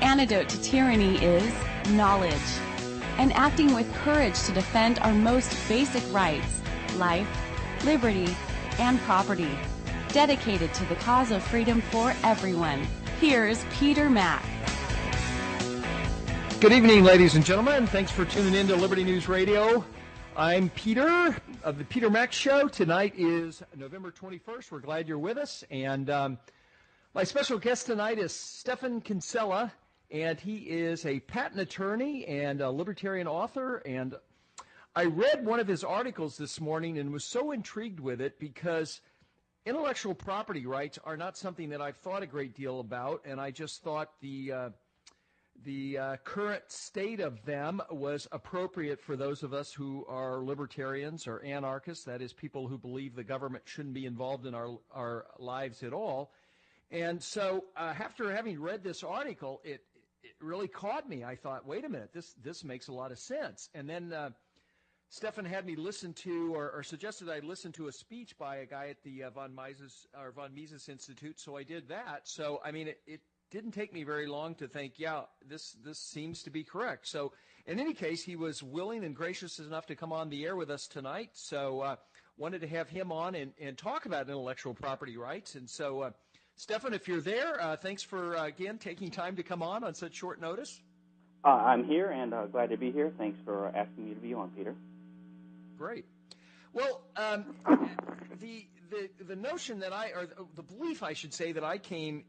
antidote to tyranny is knowledge, and acting with courage to defend our most basic rights, life, liberty, and property, dedicated to the cause of freedom for everyone. Here's Peter Mack. Good evening, ladies and gentlemen. Thanks for tuning in to Liberty News Radio. I'm Peter of the Peter Mack Show. Tonight is November 21st. We're glad you're with us. And my special guest tonight is Stefan Kinsella, and he is a patent attorney and a libertarian author. And I read one of his articles this morning and was so intrigued with it because intellectual property rights are not something that I've thought a great deal about, and I just thought the current state of them was appropriate for those of us who are libertarians or anarchists, that is, people who believe the government shouldn't be involved in our lives at all. And so after having read this article, it really caught me. I thought, wait a minute, this makes a lot of sense. And then Stefan had me listen to, or suggested I listen to a speech by a guy at the von Mises Institute, so I did that. So, I mean, it didn't take me very long to think, yeah, this seems to be correct. So in any case, he was willing and gracious enough to come on the air with us tonight. So wanted to have him on and talk about intellectual property rights. And so, Stefan, if you're there, thanks for, again, taking time to come on such short notice. I'm here and glad to be here. Thanks for asking me to be on, Peter. Great. Well, the notion that or the belief, I should say, that I came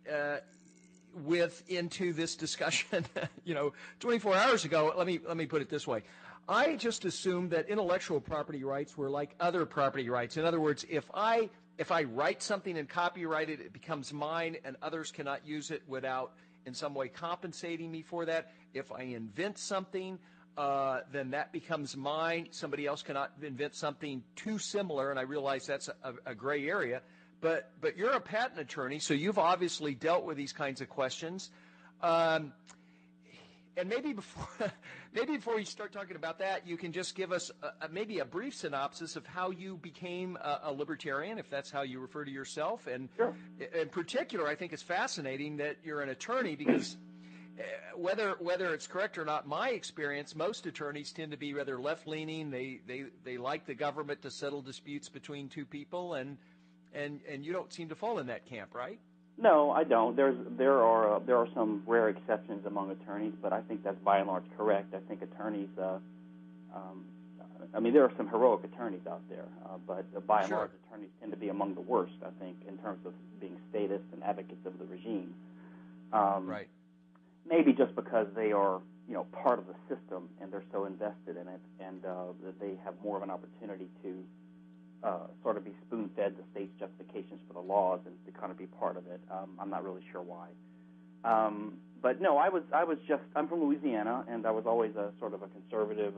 into this discussion, 24 hours ago. Let me put it this way. I just assumed that intellectual property rights were like other property rights. In other words, if I write something and copyright it, it becomes mine, and others cannot use it without in some way compensating me for that. If I invent something, then that becomes mine. Somebody else cannot invent something too similar, and I realize that's a gray area. But you're a patent attorney, so you've obviously dealt with these kinds of questions. And maybe before we start talking about that, you can just give us maybe a brief synopsis of how you became a libertarian, if that's how you refer to yourself. And sure. In particular, I think it's fascinating that you're an attorney because whether it's correct or not, my experience, most attorneys tend to be rather left-leaning. They like the government to settle disputes between two people, and you don't seem to fall in that camp, right? No, I don't. There are some rare exceptions among attorneys, but I think that's by and large correct. I think attorneys, there are some heroic attorneys out there, but by and large, attorneys tend to be among the worst, I think, in terms of being statists and advocates of the regime. Right. Maybe just because they are, part of the system and they're so invested in it, and that they have more of an opportunity to sort of be spoon-fed the state's justifications for the laws and to kind of be part of it. I'm not really sure why. But no, I'm from Louisiana, and I was always a sort of a conservative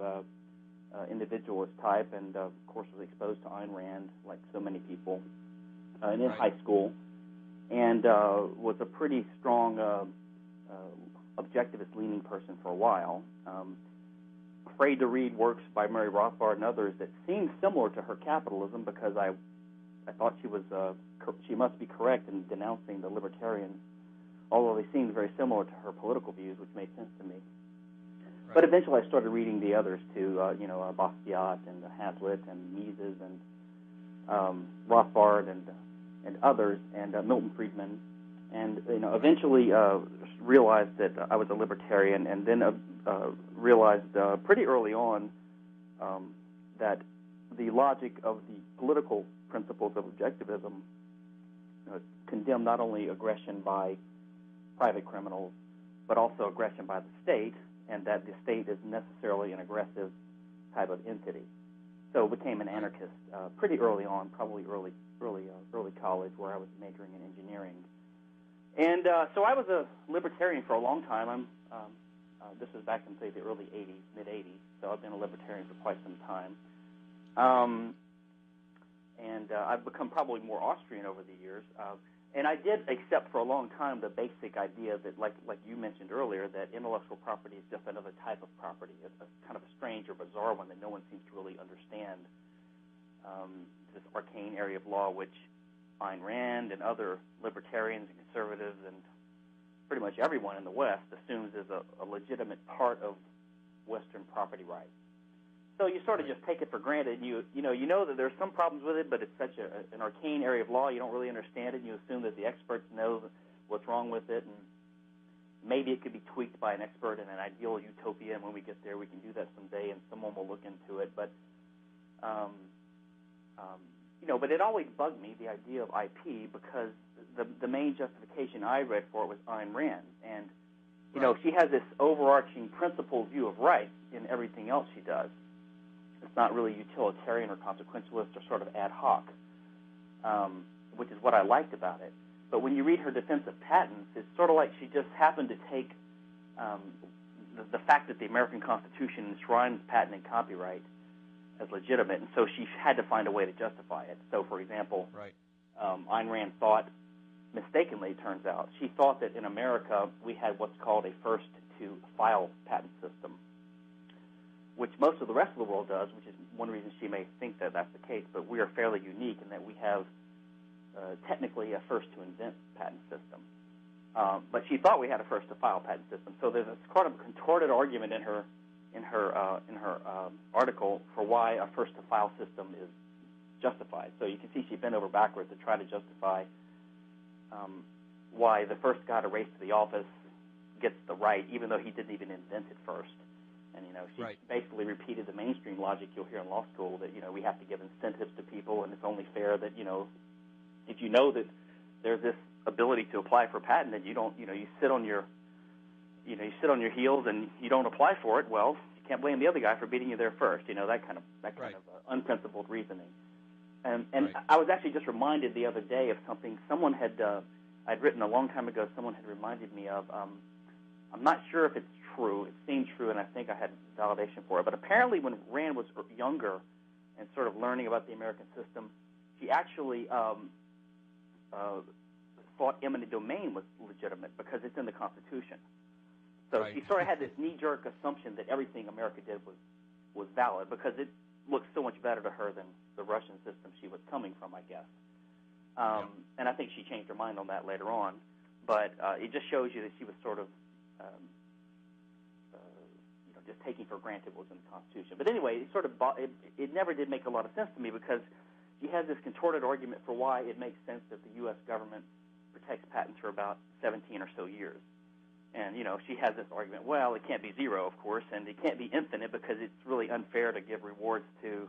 individualist type, and of course was exposed to Ayn Rand like so many people and in high school, and was a pretty strong objectivist-leaning person for a while. Afraid to read works by Mary Rothbard and others that seemed similar to her capitalism because I thought she must be correct in denouncing the libertarians, although they seemed very similar to her political views, which made sense to me. Right. But eventually I started reading the others too, Basquiat and Hazlitt and Mises and Rothbard and others, and Milton Friedman, and eventually realized that I was a libertarian, and then realized pretty early on that the logic of the political principles of objectivism condemn not only aggression by private criminals, but also aggression by the state, and that the state is necessarily an aggressive type of entity. So became an anarchist pretty early on, probably early college, where I was majoring in engineering. And so I was a libertarian for a long time. This is back in, say, the early 80s, mid-80s, so I've been a libertarian for quite some time. And I've become probably more Austrian over the years. And I did accept for a long time the basic idea that, like you mentioned earlier, that intellectual property is just another type of property, a kind of a strange or bizarre one that no one seems to really understand. This arcane area of law, which Ayn Rand and other libertarians and conservatives and pretty much everyone in the West assumes is a legitimate part of Western property rights. So you sort of just take it for granted. And you know that there's some problems with it, but it's such an arcane area of law, you don't really understand it, and you assume that the experts know what's wrong with it, and maybe it could be tweaked by an expert in an ideal utopia, and when we get there, we can do that someday, and someone will look into it. But, but it always bugged me, the idea of IP, because the main justification I read for it was Ayn Rand. And, she has this overarching principled view of rights in everything else she does. It's not really utilitarian or consequentialist or sort of ad hoc, which is what I liked about it. But when you read her defense of patents, it's sort of like she just happened to take the fact that the American Constitution enshrines patent and copyright as legitimate, and so she had to find a way to justify it. So, for example, Ayn Rand thought, mistakenly it turns out, she thought that in America we had what's called a first-to-file patent system, which most of the rest of the world does, which is one reason she may think that that's the case, but we are fairly unique in that we have technically a first-to-invent patent system. But she thought we had a first-to-file patent system. So there's this sort of contorted argument in her article for why a first-to-file system is justified. So you can see she bent over backwards to try to justify why the first guy to race to the office gets the right, even though he didn't even invent it first. And, she basically repeated the mainstream logic you'll hear in law school that, we have to give incentives to people, and it's only fair that, if you know that there's this ability to apply for a patent and you don't, you sit on your heels and you don't apply for it, well, you can't blame the other guy for beating you there first. That kind of unprincipled reasoning. And I was actually just reminded the other day of something someone had I'd written a long time ago. Someone had reminded me of. I'm not sure if it's true. It seemed true, and I think I had validation for it. But apparently, when Rand was younger and sort of learning about the American system, she actually thought eminent domain was legitimate because it's in the Constitution. So she sort of had this knee-jerk assumption that everything America did was valid because it looked so much better to her than the Russian system she was coming from, I guess. And I think she changed her mind on that later on. But it just shows you that she was sort of just taking for granted what was in the Constitution. But anyway, it never did make a lot of sense to me because she has this contorted argument for why it makes sense that the U.S. government protects patents for about 17 or so years. And, she has this argument, well, it can't be zero, of course, and it can't be infinite because it's really unfair to give rewards to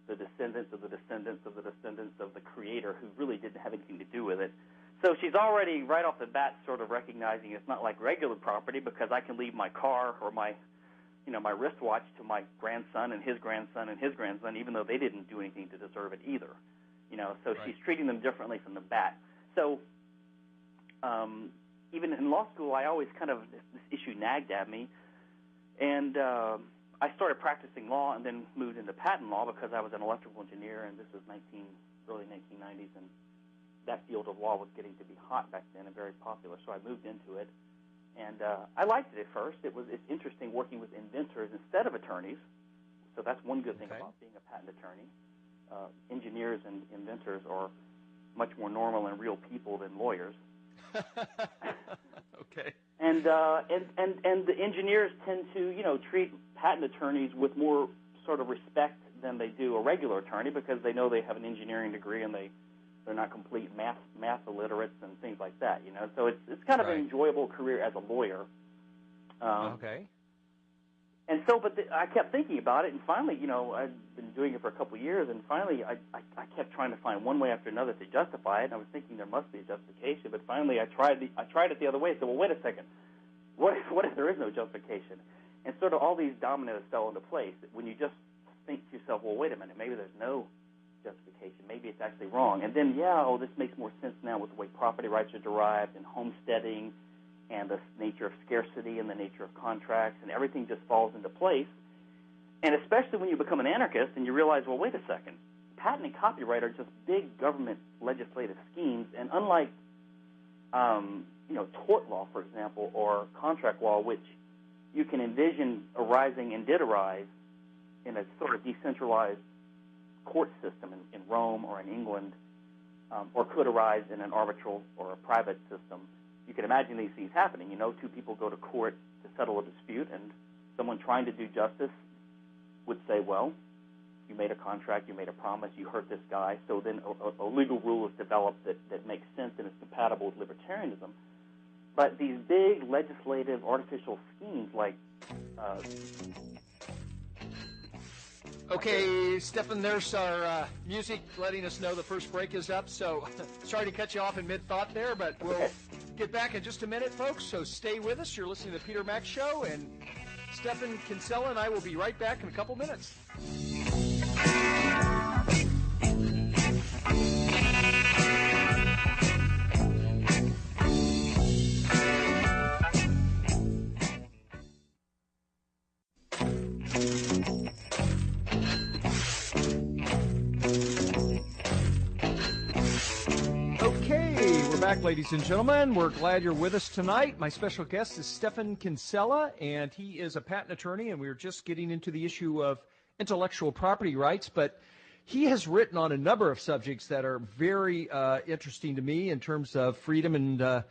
the descendants of the descendants of the descendants of the creator who really didn't have anything to do with it. So she's already, right off the bat, sort of recognizing it's not like regular property because I can leave my car or my wristwatch to my grandson and his grandson and his grandson, even though they didn't do anything to deserve it either. So she's treating them differently from the bat. So even in law school, I always this issue nagged at me, and I started practicing law and then moved into patent law because I was an electrical engineer, and this was early 1990s, and that field of law was getting to be hot back then and very popular. So I moved into it, and I liked it at first. It's interesting working with inventors instead of attorneys. So that's one good thing about being a patent attorney. Engineers and inventors are much more normal and real people than lawyers. Okay. And the engineers tend to treat patent attorneys with more sort of respect than they do a regular attorney because they know they have an engineering degree and they're not complete math illiterates and things like that. So it's kind of an enjoyable career as a lawyer. Okay. And so, but I kept thinking about it, and finally, I'd been doing it for a couple of years, and finally, I kept trying to find one way after another to justify it. And I was thinking there must be a justification, but finally, I tried it the other way. I said, well, wait a second, what if there is no justification? And sort of all these dominoes fell into place. When you just think to yourself, well, wait a minute, maybe there's no justification, maybe it's actually wrong, and then this makes more sense now with the way property rights are derived and homesteading and the nature of scarcity and the nature of contracts, and everything just falls into place. And especially when you become an anarchist and you realize, well, wait a second, patent and copyright are just big government legislative schemes, and unlike, tort law, for example, or contract law, which you can envision arising and did arise in a sort of decentralized court system in Rome or in England, or could arise in an arbitral or a private system, you can imagine these things happening. Two people go to court to settle a dispute, and someone trying to do justice would say, well, you made a contract, you made a promise, you hurt this guy, so then a legal rule is developed that makes sense and is compatible with libertarianism. But these big legislative artificial schemes like... Okay, Stefan, there's our music letting us know the first break is up, so sorry to cut you off in mid-thought there, but we'll get back in just a minute, folks, so stay with us. You're listening to the Peter Mack Show, and Stefan Kinsella and I will be right back in a couple minutes. Ladies and gentlemen, we're glad you're with us tonight. My special guest is Stefan Kinsella, and he is a patent attorney, and we're just getting into the issue of intellectual property rights, but he has written on a number of subjects that are very interesting to me in terms of freedom and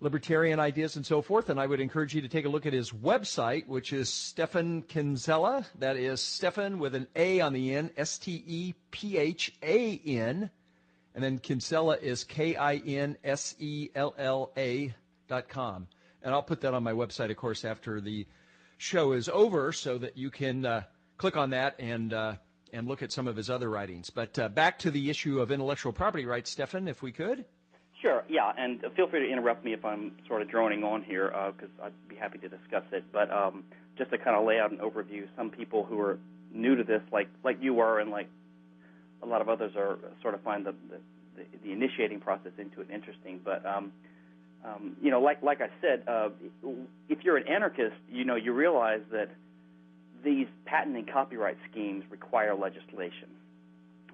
libertarian ideas and so forth, and I would encourage you to take a look at his website, which is Stefan Kinsella. That is Stefan with an A on the end, Stephan, and then Kinsella is KINSELLA.com. And I'll put that on my website, of course, after the show is over so that you can click on that and look at some of his other writings. But back to the issue of intellectual property rights, Stefan, if we could. Sure, yeah, and feel free to interrupt me if I'm sort of droning on here because I'd be happy to discuss it. But just to kind of lay out an overview, some people who are new to this, like you were and like a lot of others are sort of find the initiating process into it interesting. But, like I said, if you're an anarchist, you realize that these patent and copyright schemes require legislation.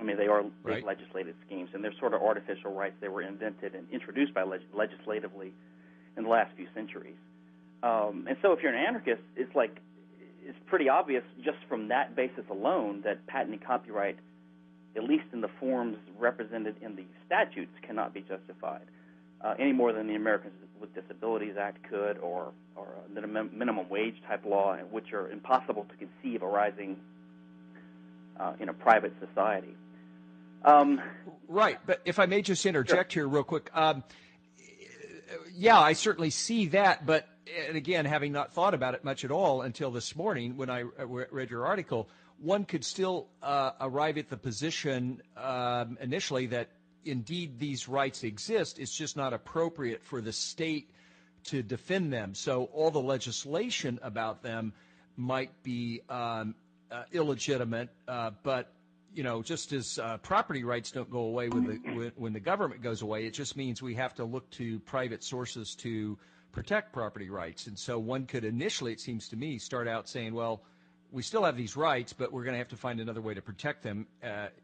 I mean, they are big legislative schemes, and they're sort of artificial rights. They were invented and introduced by legislatively in the last few centuries. And so if you're an anarchist, it's pretty obvious just from that basis alone that patent and copyright, at least in the forms represented in the statutes, cannot be justified any more than the Americans with Disabilities Act could, or the minimum wage type law, which are impossible to conceive arising in a private society. Right, but if I may just interject here real quick. Yeah, I certainly see that, but and again, having not thought about it much at all until this morning when I read your article, one could still arrive at the position initially that indeed these rights exist. It's just not appropriate for the state to defend them. So all the legislation about them might be illegitimate, but just as property rights don't go away when the government goes away, it just means we have to look to private sources to protect property rights. And so one could initially, it seems to me, start out saying, well, we still have these rights, but we're going to have to find another way to protect them,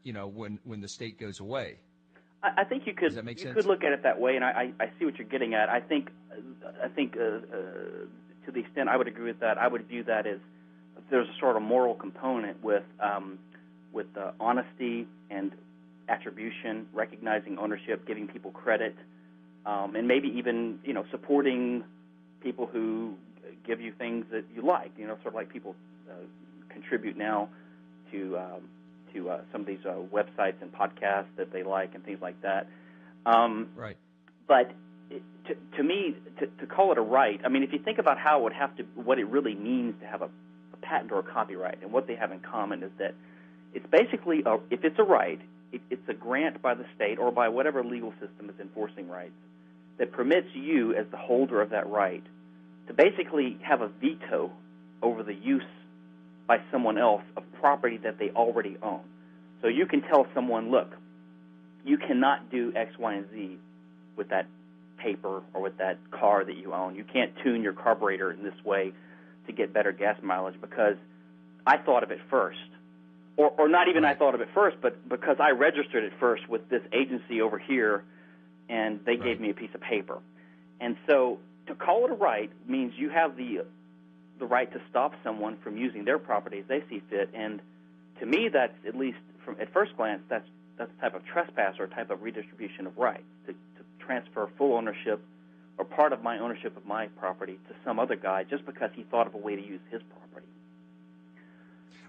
when the state goes away. I think you could. Does that make sense? Could look at it that way, and I see what you're getting at. I think to the extent I would agree with that, I would view that as there's a sort of moral component with honesty and attribution, recognizing ownership, giving people credit, and maybe even supporting people who give you things that you like. Sort of like people contribute now to some of these websites and podcasts that they like and things like that. Right. But to me, to call it a right, I mean, if you think about what it really means to have a patent or a copyright, and what they have in common is that it's basically, if it's a right, it's a grant by the state or by whatever legal system is enforcing rights that permits you as the holder of that right to basically have a veto over the use by someone else of property that they already own. So you can tell someone, look, you cannot do X, Y, and Z with that paper or with that car that you own. You can't tune your carburetor in this way to get better gas mileage because I thought of it first. Or not even I thought of it first, but because I registered it first with this agency over here, and they gave me a piece of paper. And so to call it a right means you have the right to stop someone from using their property as they see fit. And to me, that's, at least at first glance, that's a type of trespass or a type of redistribution of rights, to transfer full ownership or part of my ownership of my property to some other guy just because he thought of a way to use his property.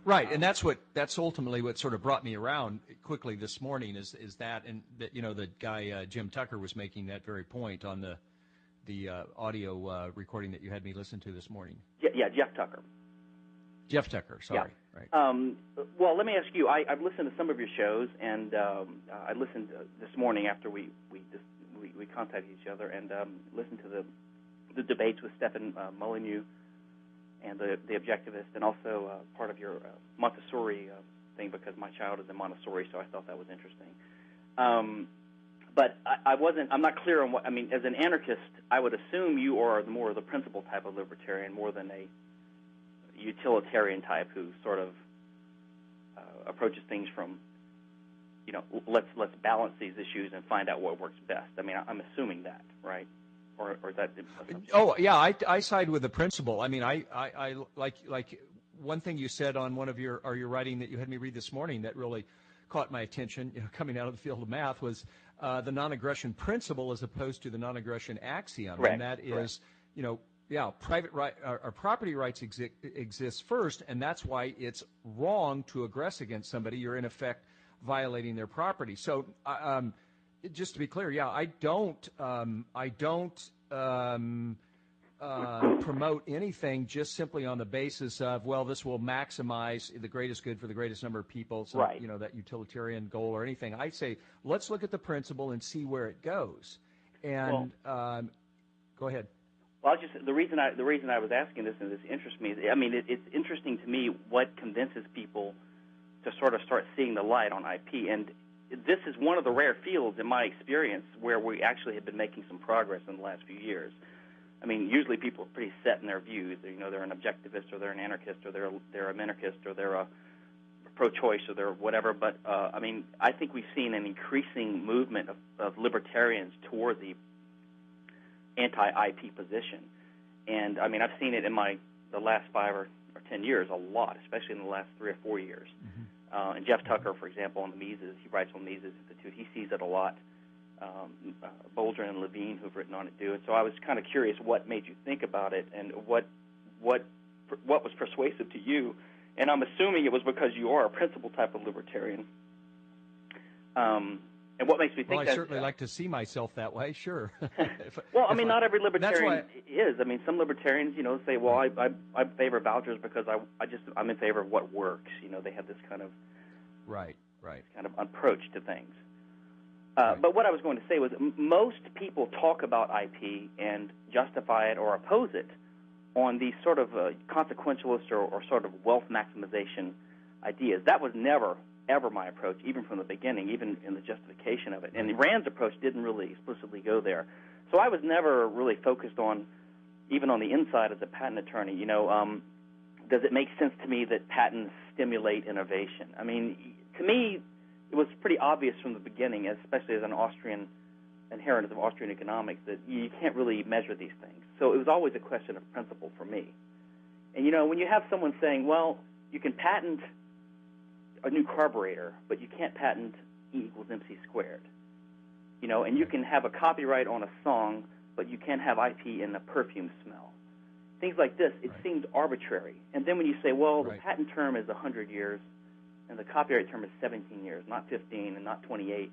Right, and that's ultimately what sort of brought me around quickly this morning is that, and that, the guy Jim Tucker was making that very point on the audio recording that you had me listen to this morning. Yeah, Jeff Tucker. Jeff Tucker, sorry. Yeah. Right. Well, let me ask you. I've listened to some of your shows, and I listened this morning after we contacted each other, and listened to the debates with Stephen Molyneux and the objectivist, and also part of your Montessori thing, because my child is in Montessori, so I thought that was interesting. But I'm not clear on what, I mean, as an anarchist, I would assume you are more of the principle type of libertarian more than a utilitarian type who sort of approaches things from, let's balance these issues and find out what works best. I mean, I'm assuming that, right? Or is that? Oh yeah, I side with the principle. I mean, I like one thing you said on one of your writing that you had me read this morning that really caught my attention. Coming out of the field of math was the non-aggression principle as opposed to the non-aggression axiom, Correct. And that is, private right or property rights exist first, and that's why it's wrong to aggress against somebody. You're in effect violating their property. So. Just to be clear, yeah, I don't promote anything just simply on the basis of, well, this will maximize the greatest good for the greatest number of people, so, right. That utilitarian goal or anything. I say, let's look at the principle and see where it goes. And go ahead. Well, the reason I was asking this, and this interests me, I mean, it's interesting to me what convinces people to sort of start seeing the light on IP, and this is one of the rare fields, in my experience, where we actually have been making some progress in the last few years. I mean, usually people are pretty set in their views. They're an objectivist, or they're an anarchist, or they're a minarchist, or they're a pro-choice, or they're whatever. But I mean, I think we've seen an increasing movement of libertarians toward the anti-IP position, and I mean, I've seen it in the last 5 or 10 years a lot, especially in the last 3 or 4 years. Mm-hmm. And Jeff Tucker, for example, on the Mises, he writes on the Mises Institute, he sees it a lot. Boldrin and Levine, who've written on it, do. And so I was kind of curious what made you think about it, and what was persuasive to you. And I'm assuming it was because you are a principle type of libertarian. And what makes me think I that... certainly like to see myself that way, sure. Well, I mean, not every libertarian is. I mean, some libertarians, say, well, I favor vouchers because I'm in favor of what works. They have this kind of... Right. kind of approach to things. But what I was going to say was most people talk about IP and justify it or oppose it on these sort of consequentialist or sort of wealth maximization ideas. That was never, ever my approach, even from the beginning, even in the justification of it. And Rand's approach didn't really explicitly go there. So I was never really focused on, even on the inside as a patent attorney, does it make sense to me that patents stimulate innovation? I mean, to me, it was pretty obvious from the beginning, especially as an Austrian inheritor of Austrian economics, that you can't really measure these things. So it was always a question of principle for me. And, when you have someone saying, well, you can patent a new carburetor, but you can't patent E equals MC squared, and you can have a copyright on a song, but you can't have IP in a perfume smell. Things like this, it seems arbitrary. And then when you say, well, the patent term is 100 years, and the copyright term is 17 years, not 15 and not 28,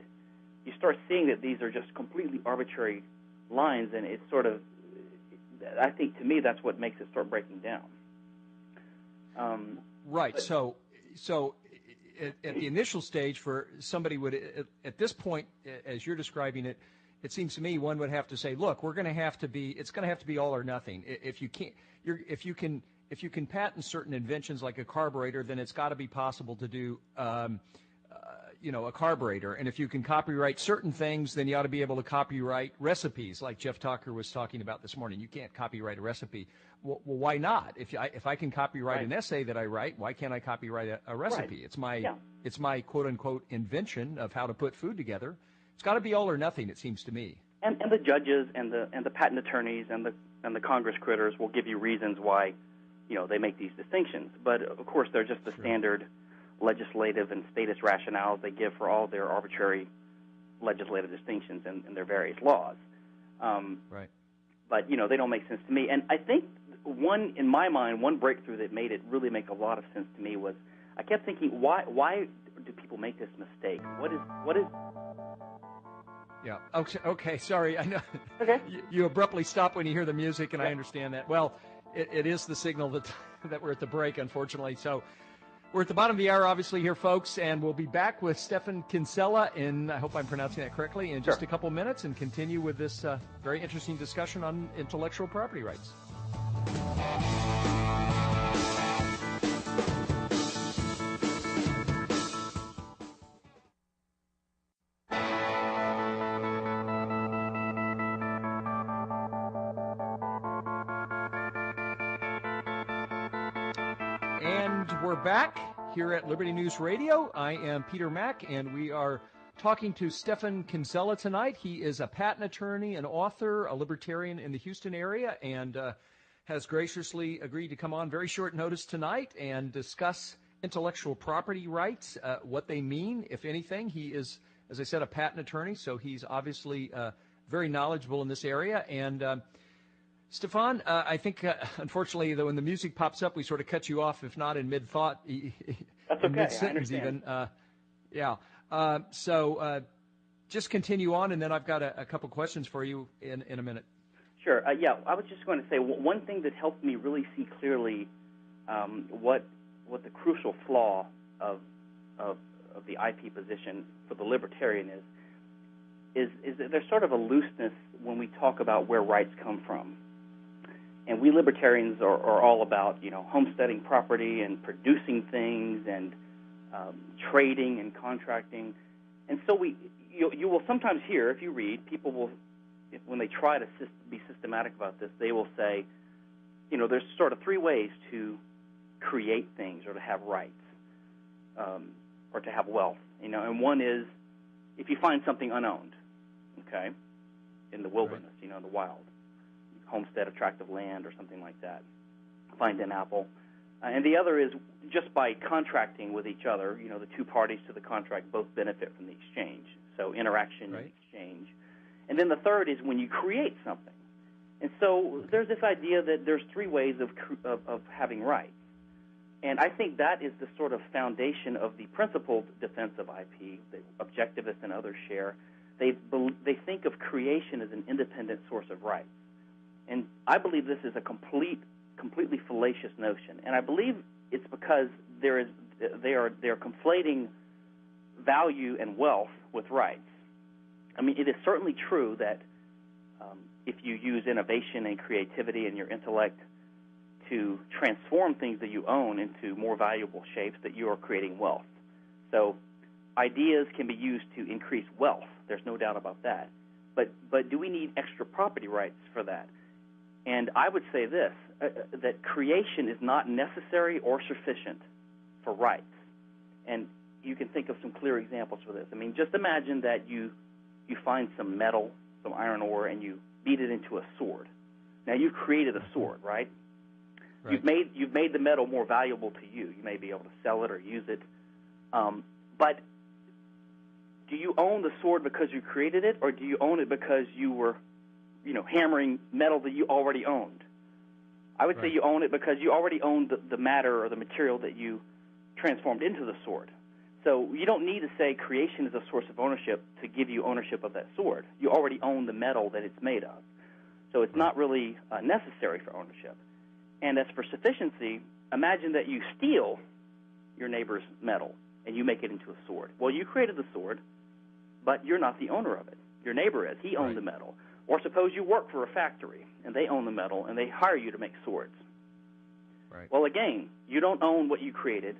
you start seeing that these are just completely arbitrary lines, and it's sort of, I think to me that's what makes it start breaking down. So at the initial stage, for somebody would, at this point, as you're describing it, it seems to me one would have to say, look, it's going to have to be all or nothing. If you can patent certain inventions like a carburetor, then it's got to be possible to do, a carburetor. And if you can copyright certain things, then you ought to be able to copyright recipes, like Jeff Tucker was talking about this morning. You can't copyright a recipe. Well, why not? If I can copyright an essay that I write, why can't I copyright a recipe? Right. It's my quote unquote invention of how to put food together. It's got to be all or nothing, it seems to me. And the judges and the patent attorneys and the Congress critters will give you reasons why, they make these distinctions. But of course, they're just the standard legislative and statist rationales they give for all their arbitrary legislative distinctions in their various laws. but they don't make sense to me. And I think in my mind, one breakthrough that made it really make a lot of sense to me was I kept thinking, why do people make this mistake? What is? Yeah. Okay. Sorry. I know. Okay. You abruptly stop when you hear the music, and I understand that. Well, it is the signal that we're at the break, unfortunately. So we're at the bottom of the hour, obviously, here, folks, and we'll be back with Stefan Kinsella I hope I'm pronouncing that correctly, in just a couple minutes, and continue with this very interesting discussion on intellectual property rights. And we're back here at Liberty News Radio. I am Peter Mack, and we are talking to Stefan Kinsella tonight. He is a patent attorney, an author, a libertarian in the Houston area, and has graciously agreed to come on very short notice tonight and discuss intellectual property rights, what they mean, if anything. He is, as I said, a patent attorney, so he's obviously very knowledgeable in this area. And Stefan, I think, unfortunately, though, when the music pops up, we sort of cut you off, if not in mid-thought, That's okay. mid-sentence even. So just continue on, and then I've got a couple questions for you in a minute. Sure. I was just going to say one thing that helped me really see clearly what the crucial flaw of the IP position for the libertarian is that there's sort of a looseness when we talk about where rights come from. And we libertarians are all about, homesteading property and producing things and trading and contracting. And so you will sometimes hear, if you read, people will, when they try to be systematic about this, they will say, there's sort of three ways to create things or to have rights or to have wealth. And one is if you find something unowned, okay, in the wilderness, in the wild. Homestead a tract of land or something like that, find an apple. And the other is just by contracting with each other, the two parties to the contract both benefit from the exchange, so interaction and exchange. And then the third is when you create something. And so there's this idea that there's three ways of having rights. And I think that is the sort of foundation of the principled defense of IP that objectivists and others share. They think of creation as an independent source of rights. And I believe this is a completely fallacious notion. And I believe it's because they are conflating value and wealth with rights. I mean, it is certainly true that if you use innovation and creativity and your intellect to transform things that you own into more valuable shapes, that you are creating wealth. So ideas can be used to increase wealth. There's no doubt about that. But do we need extra property rights for that? And I would say this, that creation is not necessary or sufficient for rights. And you can think of some clear examples for this. I mean, just imagine that you find some metal, some iron ore, and you beat it into a sword. Now, you created a sword, right? You've made the metal more valuable to you. You may be able to sell it or use it. But do you own the sword because you created it, or do you own it because you were hammering metal that you already owned? I would say you own it because you already owned the matter or the material that you transformed into the sword. So you don't need to say creation is a source of ownership to give you ownership of that sword. You already own the metal that it's made of. So it's not really necessary for ownership. And as for sufficiency, imagine that you steal your neighbor's metal and you make it into a sword. Well, you created the sword, but you're not the owner of it. Your neighbor is. He owned the metal. Or suppose you work for a factory, and they own the metal, and they hire you to make swords. Right. Well, again, you don't own what you created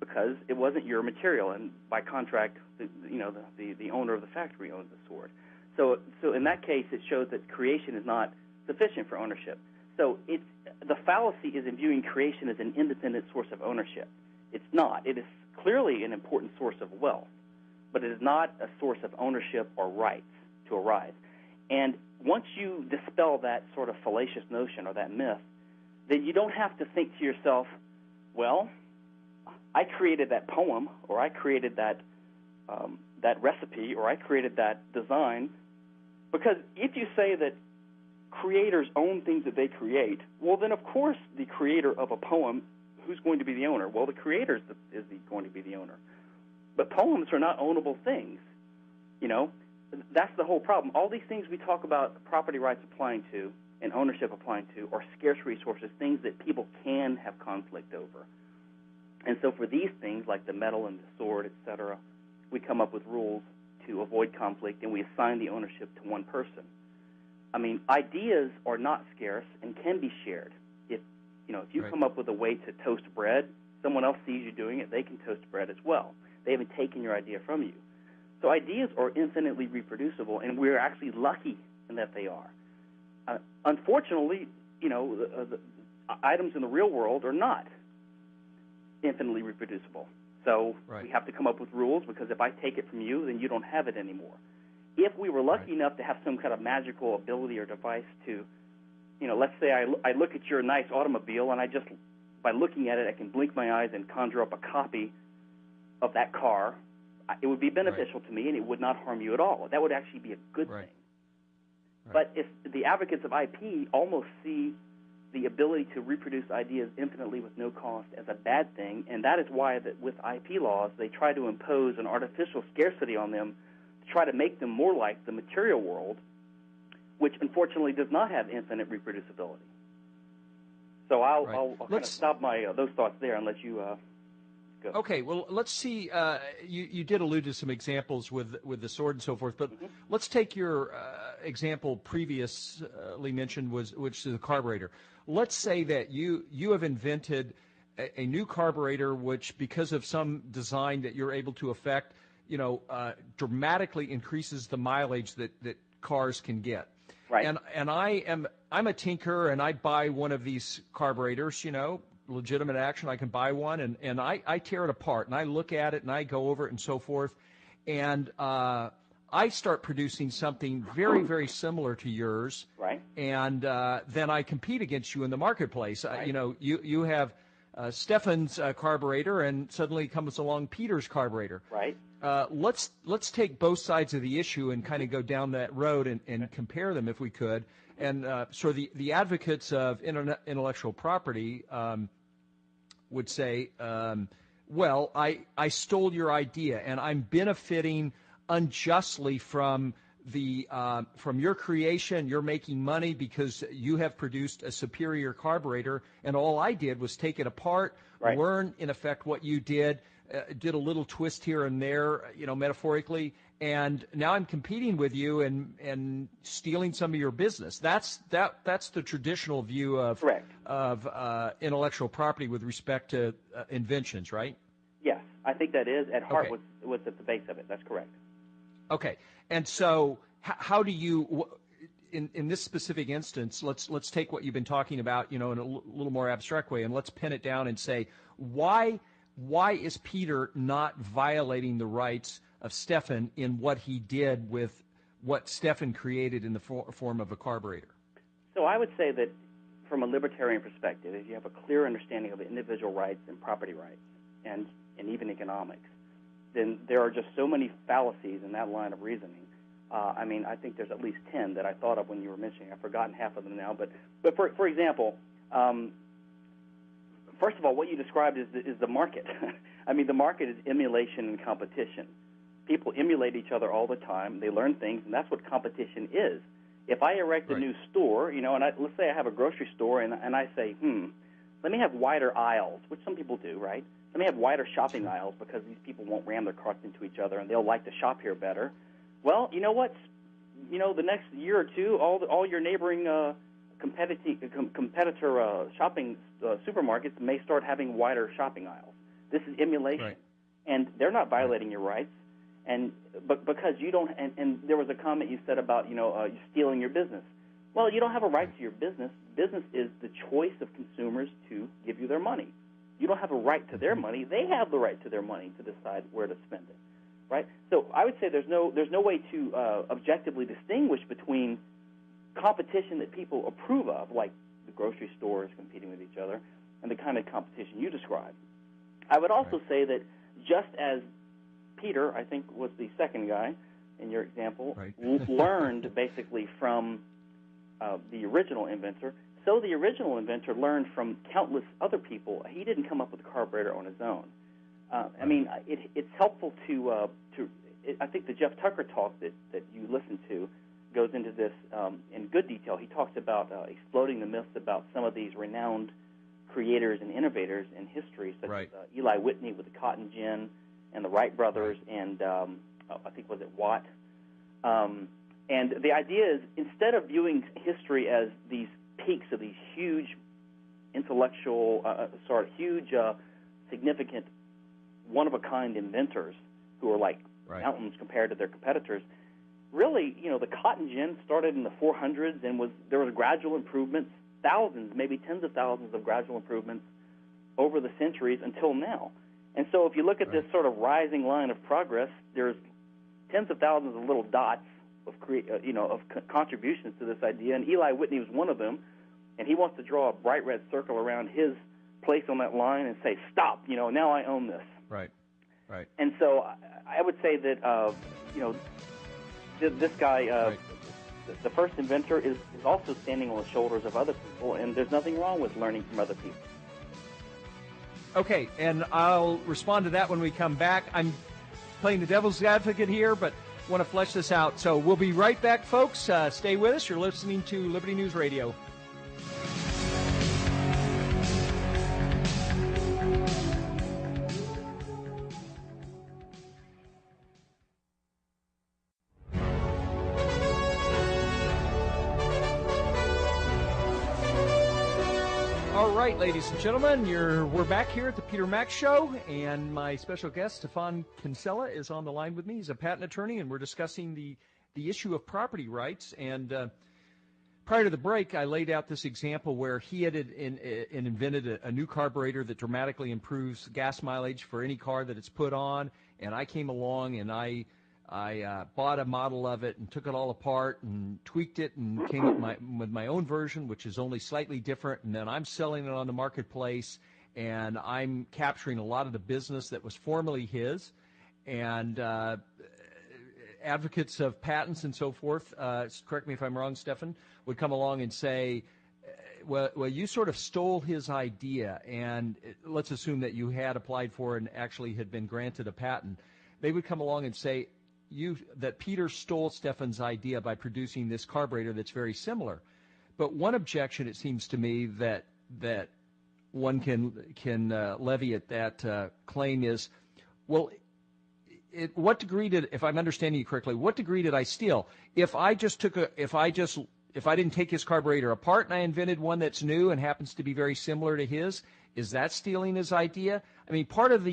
because it wasn't your material, and by contract, the owner of the factory owns the sword. So in that case, it shows that creation is not sufficient for ownership. So the fallacy is in viewing creation as an independent source of ownership. It's not. It is clearly an important source of wealth, but it is not a source of ownership or rights to arise. And once you dispel that sort of fallacious notion or that myth, then you don't have to think to yourself, well, I created that poem, or I created that recipe, or I created that design. Because if you say that creators own things that they create, well, then, of course, the creator of a poem, who's going to be the owner? Well, the creator is going to be the owner. But poems are not ownable things. You know, that's the whole problem. All these things we talk about property rights applying to and ownership applying to are scarce resources, things that people can have conflict over. And so for these things, like the metal and the sword, et cetera, we come up with rules to avoid conflict, and we assign the ownership to one person. I mean, ideas are not scarce and can be shared. If you come up with a way to toast bread, someone else sees you doing it, they can toast bread as well. They haven't taken your idea from you. So ideas are infinitely reproducible, and we're actually lucky in that they are. Unfortunately, the items in the real world are not infinitely reproducible. So we have to come up with rules, because if I take it from you, then you don't have it anymore. If we were lucky enough to have some kind of magical ability or device to, let's say I look at your nice automobile, and I just, by looking at it, I can blink my eyes and conjure up a copy of that car, it would be beneficial to me, and it would not harm you at all. That would actually be a good thing. But if the advocates of IP almost see the ability to reproduce ideas infinitely with no cost as a bad thing, and that is why that with IP laws they try to impose an artificial scarcity on them to try to make them more like the material world, which unfortunately does not have infinite reproducibility. So I'll kind of stop my those thoughts there and let you go. Okay, well, let's see. You did allude to some examples with the sword and so forth, but let's take your example previously mentioned, which is the carburetor. Let's say that you have invented a new carburetor, which, because of some design that you're able to affect, dramatically increases the mileage that cars can get. Right. And I'm a tinker, and I buy one of these carburetors, legitimate action. I can buy one, and I tear it apart, and I look at it, and I go over it and so forth, and I start producing something very, very similar to yours. Right. And then I compete against you in the marketplace. Right. You have Stefan's carburetor, and suddenly comes along Peter's carburetor. Right. Let's take both sides of the issue and kind of go down that road and compare them if we could. And so the advocates of intellectual property would say, well, I stole your idea, and I'm benefiting unjustly from your creation. You're making money because you have produced a superior carburetor, and all I did was take it apart, learn in effect what you did a little twist here and there, metaphorically, and now I'm competing with you and stealing some of your business. That's the traditional view of intellectual property with respect to inventions, right? Yes, I think that is at heart what's at the base of it. That's correct. Okay, and so how do you, in this specific instance, let's take what you've been talking about, in a little more abstract way, and let's pin it down and say, why is Peter not violating the rights of Stefan in what he did with what Stefan created in the form of a carburetor? So I would say that from a libertarian perspective, if you have a clear understanding of individual rights and property rights and even economics, then there are just so many fallacies in that line of reasoning. I think there's at least 10 that I thought of when you were mentioning. I've forgotten half of them now. But for example, first of all, what you described is the market. The market is emulation and competition. People emulate each other all the time. They learn things, and that's what competition is. If I erect a new store, and let's say I have a grocery store, and I say, let me have wider aisles, which some people do, right? Let me have wider shopping aisles because these people won't ram their carts into each other, and they'll like to shop here better. Well, you know what? The next year or two, all your neighboring competitor shopping supermarkets may start having wider shopping aisles. This is emulation, and they're not violating your rights. But because you don't, and there was a comment you said about stealing your business. Well, you don't have a right to your business. Business is the choice of consumers to give you their money. You don't have a right to their money. They have the right to their money to decide where to spend it, right? So I would say there's no way to objectively distinguish between competition that people approve of, like the grocery stores competing with each other, and the kind of competition you described. I would also say that just as Peter, I think, was the second guy in your example, learned basically from the original inventor. So the original inventor learned from countless other people. He didn't come up with the carburetor on his own. I mean, it's helpful to I think the Jeff Tucker talk that you listened to goes into this in good detail. He talks about exploding the myths about some of these renowned creators and innovators in history, such as Eli Whitney with the cotton gin, and the Wright brothers, and I think, was it Watt? And the idea is, instead of viewing history as these peaks of these huge intellectual, significant, one-of-a-kind inventors who are like mountains compared to their competitors, really, the cotton gin started in the 400s, and there was gradual improvements, thousands, maybe tens of thousands of gradual improvements over the centuries until now. And so if you look at this sort of rising line of progress, there's tens of thousands of little dots of contributions to this idea, and Eli Whitney was one of them, and he wants to draw a bright red circle around his place on that line and say, stop, now I own this. Right. And so I would say that, this guy, the first inventor, is also standing on the shoulders of other people, and there's nothing wrong with learning from other people. Okay, and I'll respond to that when we come back. I'm playing the devil's advocate here, but want to flesh this out. So we'll be right back, folks. Stay with us. You're listening to Liberty News Radio. All right, ladies and gentlemen, we're back here at the Peter Mack Show, and my special guest, Stefan Kinsella, is on the line with me. He's a patent attorney, and we're discussing the issue of property rights. And prior to the break, I laid out this example where he had invented a new carburetor that dramatically improves gas mileage for any car that it's put on, and I came along and I bought a model of it and took it all apart and tweaked it and came up with my own version, which is only slightly different, and then I'm selling it on the marketplace, and I'm capturing a lot of the business that was formerly his. And advocates of patents and so forth, correct me if I'm wrong, Stefan, would come along and say, well, you sort of stole his idea, and let's assume that you had applied for and actually had been granted a patent. They would come along and say, that Peter stole Stefan's idea by producing this carburetor that's very similar. But one objection, it seems to me, that one can levy at that claim is, well, what degree if I'm understanding you correctly, what degree did I steal? If I didn't take his carburetor apart and I invented one that's new and happens to be very similar to his, is that stealing his idea? I mean, part of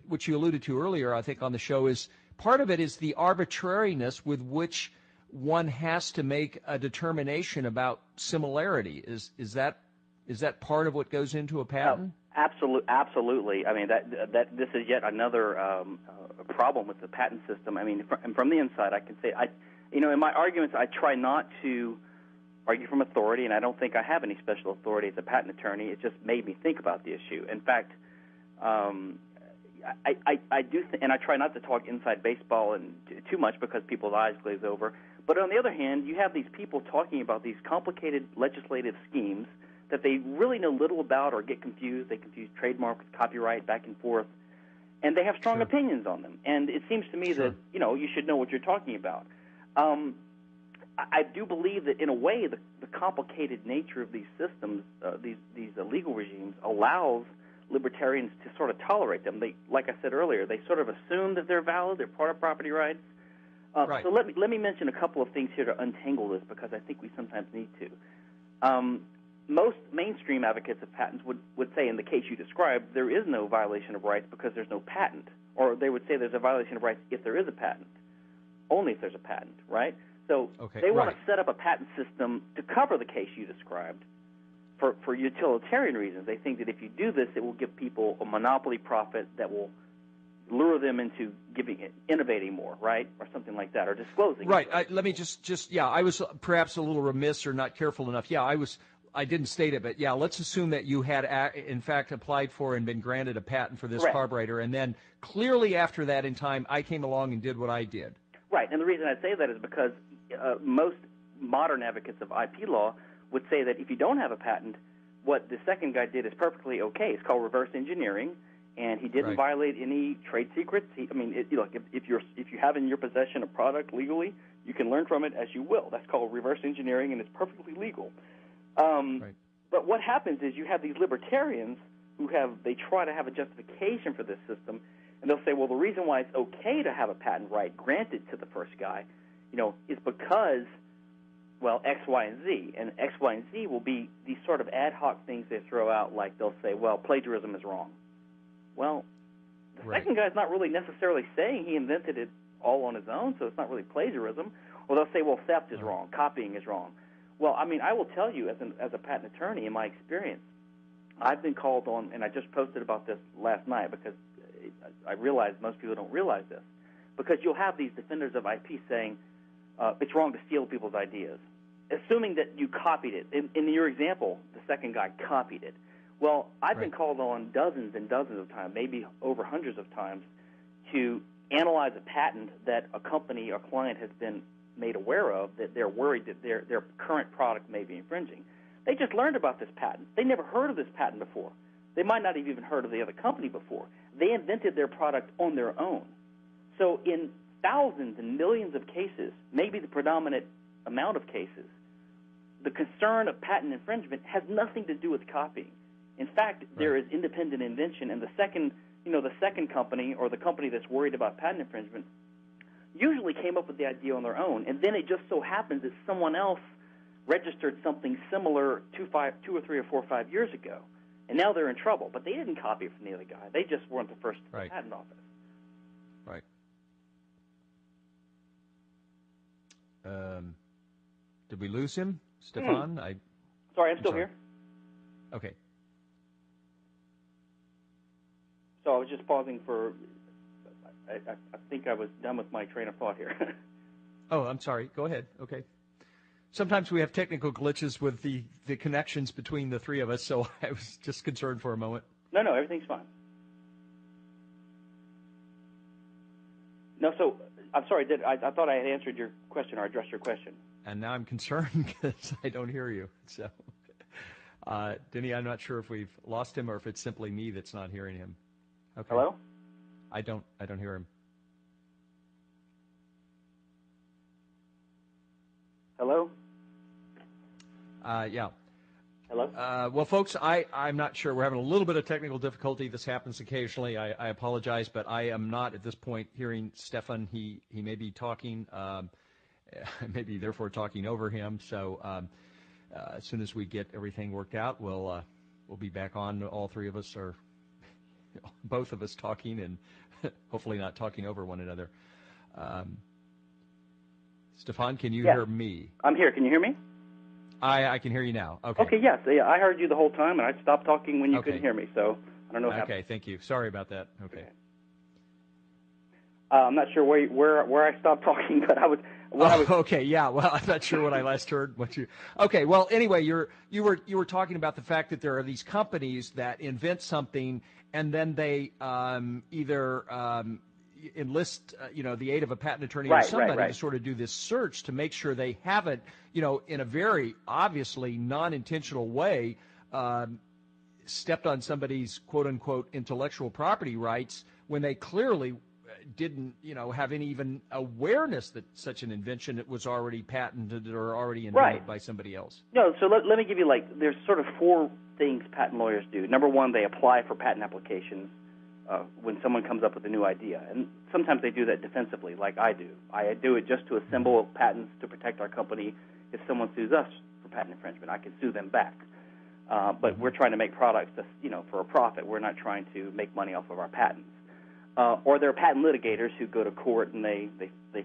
which you alluded to earlier, I think, on the show is, part of it is the arbitrariness with which one has to make a determination about similarity. Is that part of what goes into a patent? Absolutely. I mean, that this is yet another problem with the patent system. I mean, from the inside, I can say, in my arguments, I try not to argue from authority, and I don't think I have any special authority as a patent attorney. It just made me think about the issue. In fact, I do, and I try not to talk inside baseball and too much because people's eyes glaze over. But on the other hand, you have these people talking about these complicated legislative schemes that they really know little about or get confused. They confuse trademark with copyright back and forth, and they have strong opinions on them. And it seems to me that you should know what you're talking about. I do believe that, in a way, the complicated nature of these systems, these legal regimes, allows libertarians to sort of tolerate them. They, like I said earlier, they sort of assume that they're valid, they're part of property rights. So let me mention a couple of things here to untangle this, because I think we sometimes need to. Most mainstream advocates of patents would say, in the case you described, there is no violation of rights because there's no patent. Or they would say there's a violation of rights if there is a patent, only if there's a patent, right? So they want to set up a patent system to cover the case you described. For utilitarian reasons. They think that if you do this, it will give people a monopoly profit that will lure them into innovating more, right, or something like that, or disclosing. Right. Let me I was perhaps a little remiss or not careful enough. Yeah, I didn't state it, but yeah, let's assume that you had in fact applied for and been granted a patent for this carburetor, and then clearly after that in time, I came along and did what I did. Right, and the reason I say that is because most modern advocates of IP law would say that if you don't have a patent, what the second guy did is perfectly okay. It's called reverse engineering, and he didn't violate any trade secrets. If you have in your possession a product legally, you can learn from it as you will. That's called reverse engineering, and it's perfectly legal. But what happens is you have these libertarians they try to have a justification for this system, and they'll say, well, the reason why it's okay to have a patent right granted to the first guy, is because, well, X, Y, and Z. And X, Y, and Z will be these sort of ad hoc things they throw out, like they'll say, well, plagiarism is wrong. Well, the second guy's not really necessarily saying he invented it all on his own, so it's not really plagiarism. Or they'll say, well, theft is wrong, copying is wrong. Well, I will tell you, as a patent attorney, in my experience, I've been called on, and I just posted about this last night because I realize most people don't realize this, because you'll have these defenders of IP saying it's wrong to steal people's ideas, assuming that you copied it. In your example, the second guy copied it. Well, I've been called on dozens and dozens of times, maybe over hundreds of times, to analyze a patent that a company or client has been made aware of, that they're worried that their current product may be infringing. They just learned about this patent. They never heard of this patent before. They might not have even heard of the other company before. They invented their product on their own. So in thousands and millions of cases, maybe the predominant amount of cases, the concern of patent infringement has nothing to do with copying. In fact, there is independent invention, and the second company or the company that's worried about patent infringement usually came up with the idea on their own, and then it just so happens that someone else registered something similar 2 or 3 or 4 or 5 years ago, and now they're in trouble. But they didn't copy it from the other guy. They just weren't the first patent office. Right. Did we lose him, Stefan? Sorry, I'm still here. Okay. So I was just pausing for. I think I was done with my train of thought here. Oh, I'm sorry. Go ahead. Okay. Sometimes we have technical glitches with the connections between the three of us, so I was just concerned for a moment. No, everything's fine. No, so I'm sorry. I thought I had answered your question or addressed your question. And now I'm concerned because I don't hear you. So, Denny, I'm not sure if we've lost him or if it's simply me that's not hearing him. Okay. Hello? I don't hear him. Hello? Yeah. Hello? Well, folks, I'm not sure. We're having a little bit of technical difficulty. This happens occasionally. I apologize, but I am not at this point hearing Stefan. He may be talking, maybe therefore talking over him. So as soon as we get everything worked out, we'll be back on. All three of us are, both of us talking and hopefully not talking over one another. Stefan, can you hear me? I'm here. Can you hear me? I can hear you now. Okay. Okay, yes. Yeah, I heard you the whole time, and I stopped talking when you couldn't hear me, so I don't know what happened. Okay, thank you. Sorry about that. Okay. I'm not sure where I stopped talking, but I was... Okay, yeah. Well, I'm not sure what I last heard. Okay, well, anyway, you were talking about the fact that there are these companies that invent something, and then they either enlist, the aid of a patent attorney or somebody to sort of do this search to make sure they haven't, in a very obviously non-intentional way, stepped on somebody's quote-unquote intellectual property rights when they clearly didn't, have any even awareness that such an invention was already patented or already invented by somebody else. No, so let me give you, there's sort of 4 things patent lawyers do. Number 1, they apply for patent applications when someone comes up with a new idea. And sometimes they do that defensively, like I do. I do it just to assemble patents to protect our company. If someone sues us for patent infringement, I can sue them back. But we're trying to make products, for a profit. We're not trying to make money off of our patents. Or there are patent litigators who go to court and they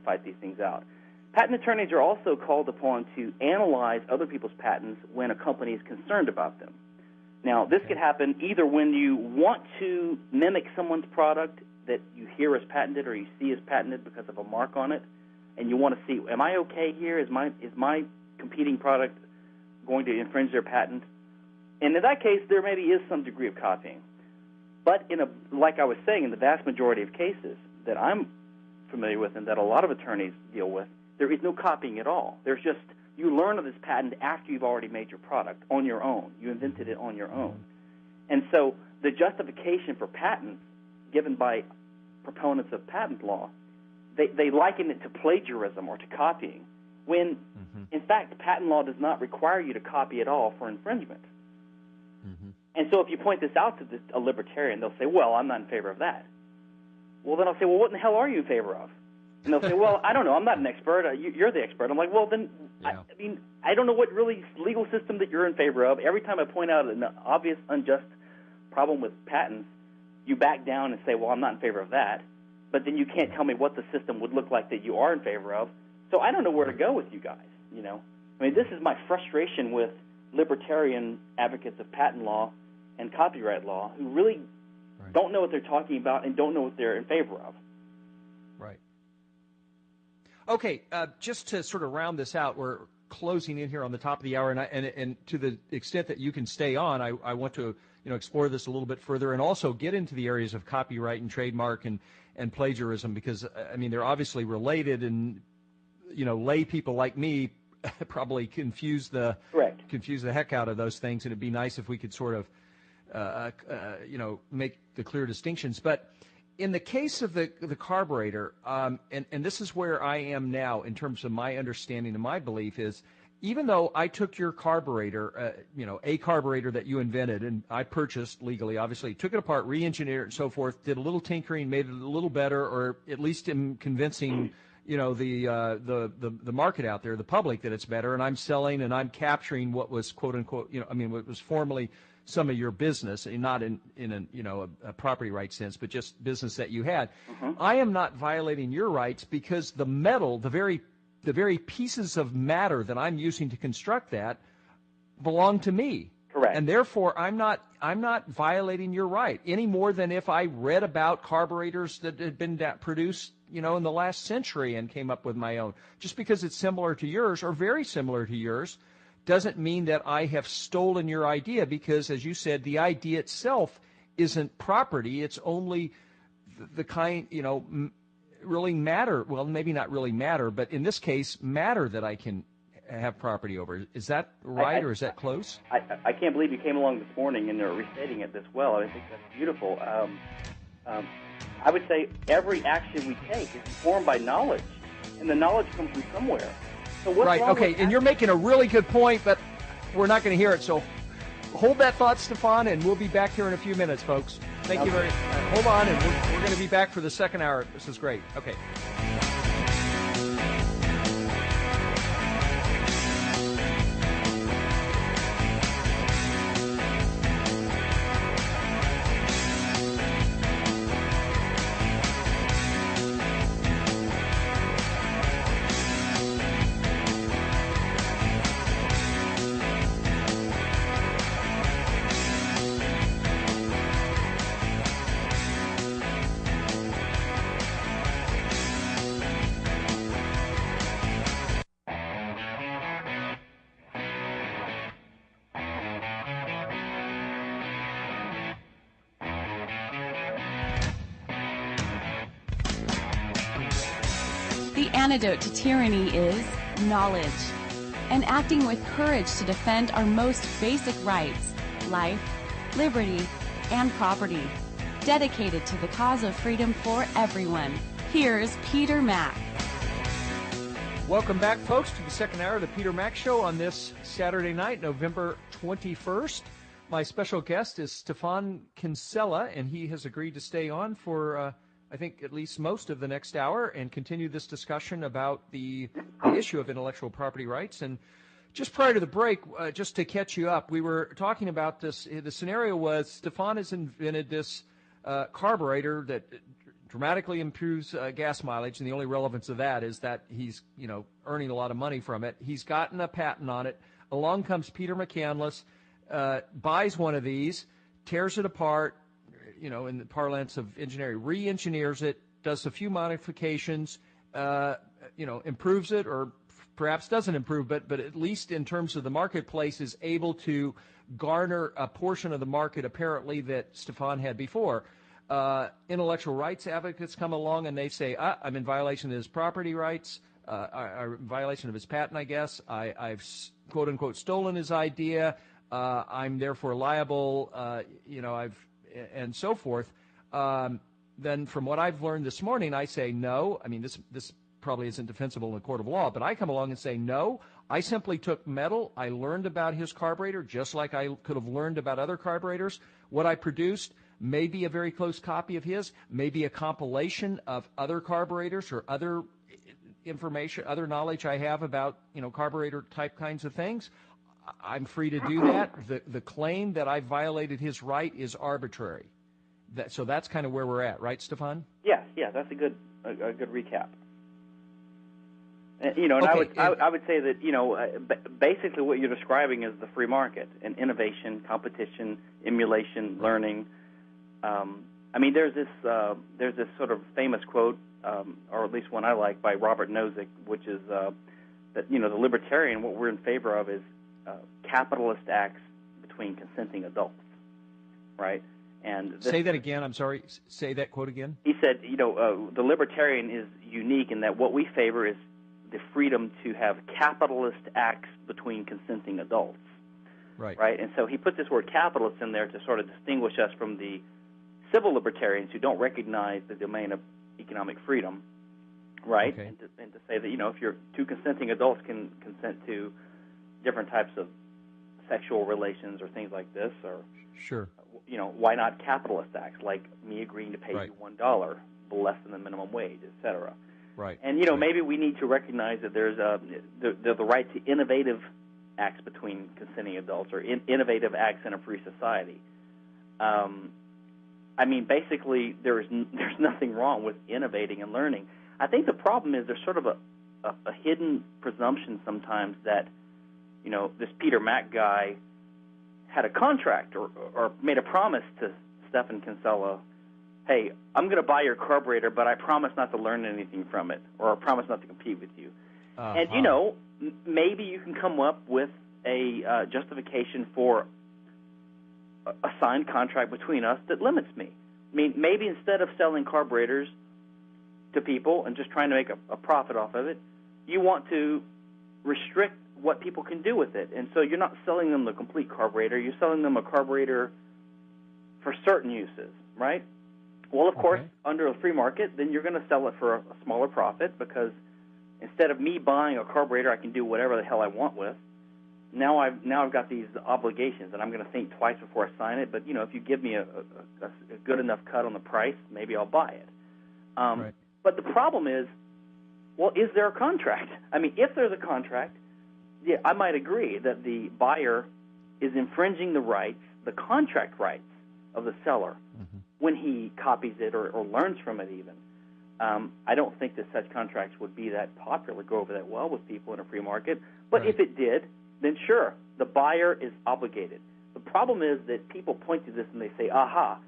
fight these things out. Patent attorneys are also called upon to analyze other people's patents when a company is concerned about them. Now, this could happen either when you want to mimic someone's product that you hear is patented or you see is patented because of a mark on it, and you want to see, am I okay here? Is my competing product going to infringe their patent? And in that case, there maybe is some degree of copying. But like I was saying, in the vast majority of cases that I'm familiar with and that a lot of attorneys deal with, there is no copying at all. There's just You learn of this patent after you've already made your product on your own. You invented it on your own. And so the justification for patents given by proponents of patent law, they liken it to plagiarism or to copying, when, in fact, patent law does not require you to copy at all for infringement. And so if you point this out to a libertarian, they'll say, well, I'm not in favor of that. Well, then I'll say, well, what in the hell are you in favor of? And they'll say, well, I don't know. I'm not an expert. You're the expert. I'm like, well, then, yeah. I don't know what really legal system that you're in favor of. Every time I point out an obvious, unjust problem with patents, you back down and say, well, I'm not in favor of that. But then you can't tell me what the system would look like that you are in favor of. So I don't know where to go with you guys, you know. I mean, this is my frustration with libertarian advocates of patent law and copyright law who really don't know what they're talking about and don't know what they're in favor of. Right. Okay, just to sort of round this out, we're closing in here on the top of the hour, and to the extent that you can stay on, I want to explore this a little bit further and also get into the areas of copyright and trademark and plagiarism, because I mean they're obviously related, and lay people like me probably confuse the heck out of those things, and it'd be nice if we could sort of make the clear distinctions. But in the case of the carburetor, and this is where I am now in terms of my understanding and my belief is, even though I took your carburetor, a carburetor that you invented, and I purchased legally, obviously, took it apart, re-engineered it, and so forth, did a little tinkering, made it a little better, or at least in convincing, the market out there, the public, that it's better, and I'm selling and I'm capturing what was quote unquote, what was formerly some of your business, and not in a property rights sense, but just business that you had. I am not violating your rights because the metal, the very pieces of matter that I'm using to construct that belong to me. Correct. And therefore, I'm not violating your right any more than if I read about carburetors that had been produced, in the last century and came up with my own. Just because it's similar to yours or very similar to yours doesn't mean that I have stolen your idea, because, as you said, the idea itself isn't property. It's only the kind, really matter. Well, maybe not really matter, but in this case, matter that I can have property over. Is that right, or is that close? I can't believe you came along this morning and are restating it this well. I think that's beautiful. I would say every action we take is informed by knowledge, and the knowledge comes from somewhere. So what's right, wrong okay, with and you're making a really good point, but we're not going to hear it, so hold that thought, Stefan, and we'll be back here in a few minutes, folks. Thank you very much. Hold on, and we're going to be back for the second hour. This is great. Okay. The antidote to tyranny is knowledge, and acting with courage to defend our most basic rights, life, liberty, and property, dedicated to the cause of freedom for everyone. Here's Peter Mack. Welcome back, folks, to the second hour of the Peter Mack Show on this Saturday night, November 21st. My special guest is Stefan Kinsella, and he has agreed to stay on for I think at least most of the next hour and continue this discussion about the issue of intellectual property rights. And just prior to the break, just to catch you up, we were talking about this. The scenario was Stefan has invented this carburetor that dramatically improves gas mileage, and the only relevance of that is that he's earning a lot of money from it. He's gotten a patent on it. Along comes Peter McCandless, buys one of these, tears it apart, in the parlance of engineering, re-engineers it, does a few modifications, improves it, or perhaps doesn't improve, but at least in terms of the marketplace is able to garner a portion of the market apparently that Stefan had before. Intellectual rights advocates come along and they say, I'm in violation of his property rights, violation of his patent, I guess. I've quote unquote stolen his idea. I'm therefore liable. And so forth. Then, from what I've learned this morning, I say no. I mean, this probably isn't defensible in a court of law, but I come along and say no. I simply took metal. I learned about his carburetor just like I could have learned about other carburetors. What I produced may be a very close copy of his, maybe a compilation of other carburetors or other information, other knowledge I have about, carburetor type kinds of things. I'm free to do that. The claim that I violated his right is arbitrary. So that's kind of where we're at, right, Stefan? Yeah, that's a good recap. And Okay, I would say that basically what you're describing is the free market and innovation, competition, emulation, learning. There's this sort of famous quote, or at least one I like, by Robert Nozick, which is that the libertarian, what we're in favor of is capitalist acts between consenting adults, right? And say that again. I'm sorry. Say that quote again. He said, the libertarian is unique in that what we favor is the freedom to have capitalist acts between consenting adults. Right. And so he put this word capitalist in there to sort of distinguish us from the civil libertarians who don't recognize the domain of economic freedom, right? Okay. And to say that, if you're two consenting adults can consent to different types of sexual relations or things like this, or sure, why not capitalist acts like me agreeing to pay right. you $1 less than the minimum wage, et cetera. Right. And maybe we need to recognize that there's the right to innovative acts between consenting adults, or innovative acts in a free society. Basically, there's nothing wrong with innovating and learning. I think the problem is there's sort of a hidden presumption sometimes that this Peter Mac guy had a contract or made a promise to Stephan Kinsella. Hey, I'm going to buy your carburetor, but I promise not to learn anything from it, or I promise not to compete with you. Uh-huh. And, maybe you can come up with a justification for a signed contract between us that limits me. Maybe instead of selling carburetors to people and just trying to make a profit off of it, you want to restrict what people can do with it. And so you're not selling them the complete carburetor. You're selling them a carburetor for certain uses, right? Well, of course, under a free market, then you're going to sell it for a smaller profit, because instead of me buying a carburetor I can do whatever the hell I want with, now I've got these obligations, and I'm going to think twice before I sign it. But, if you give me a good enough cut on the price, maybe I'll buy it. Right. But the problem is, well, is there a contract? If there's a contract, yeah, I might agree that the buyer is infringing the contract rights of the seller when he copies it or learns from it even. I don't think that such contracts would be that popular, go over that well with people in a free market. But right. if it did, then sure, the buyer is obligated. The problem is that people point to this and they say, aha,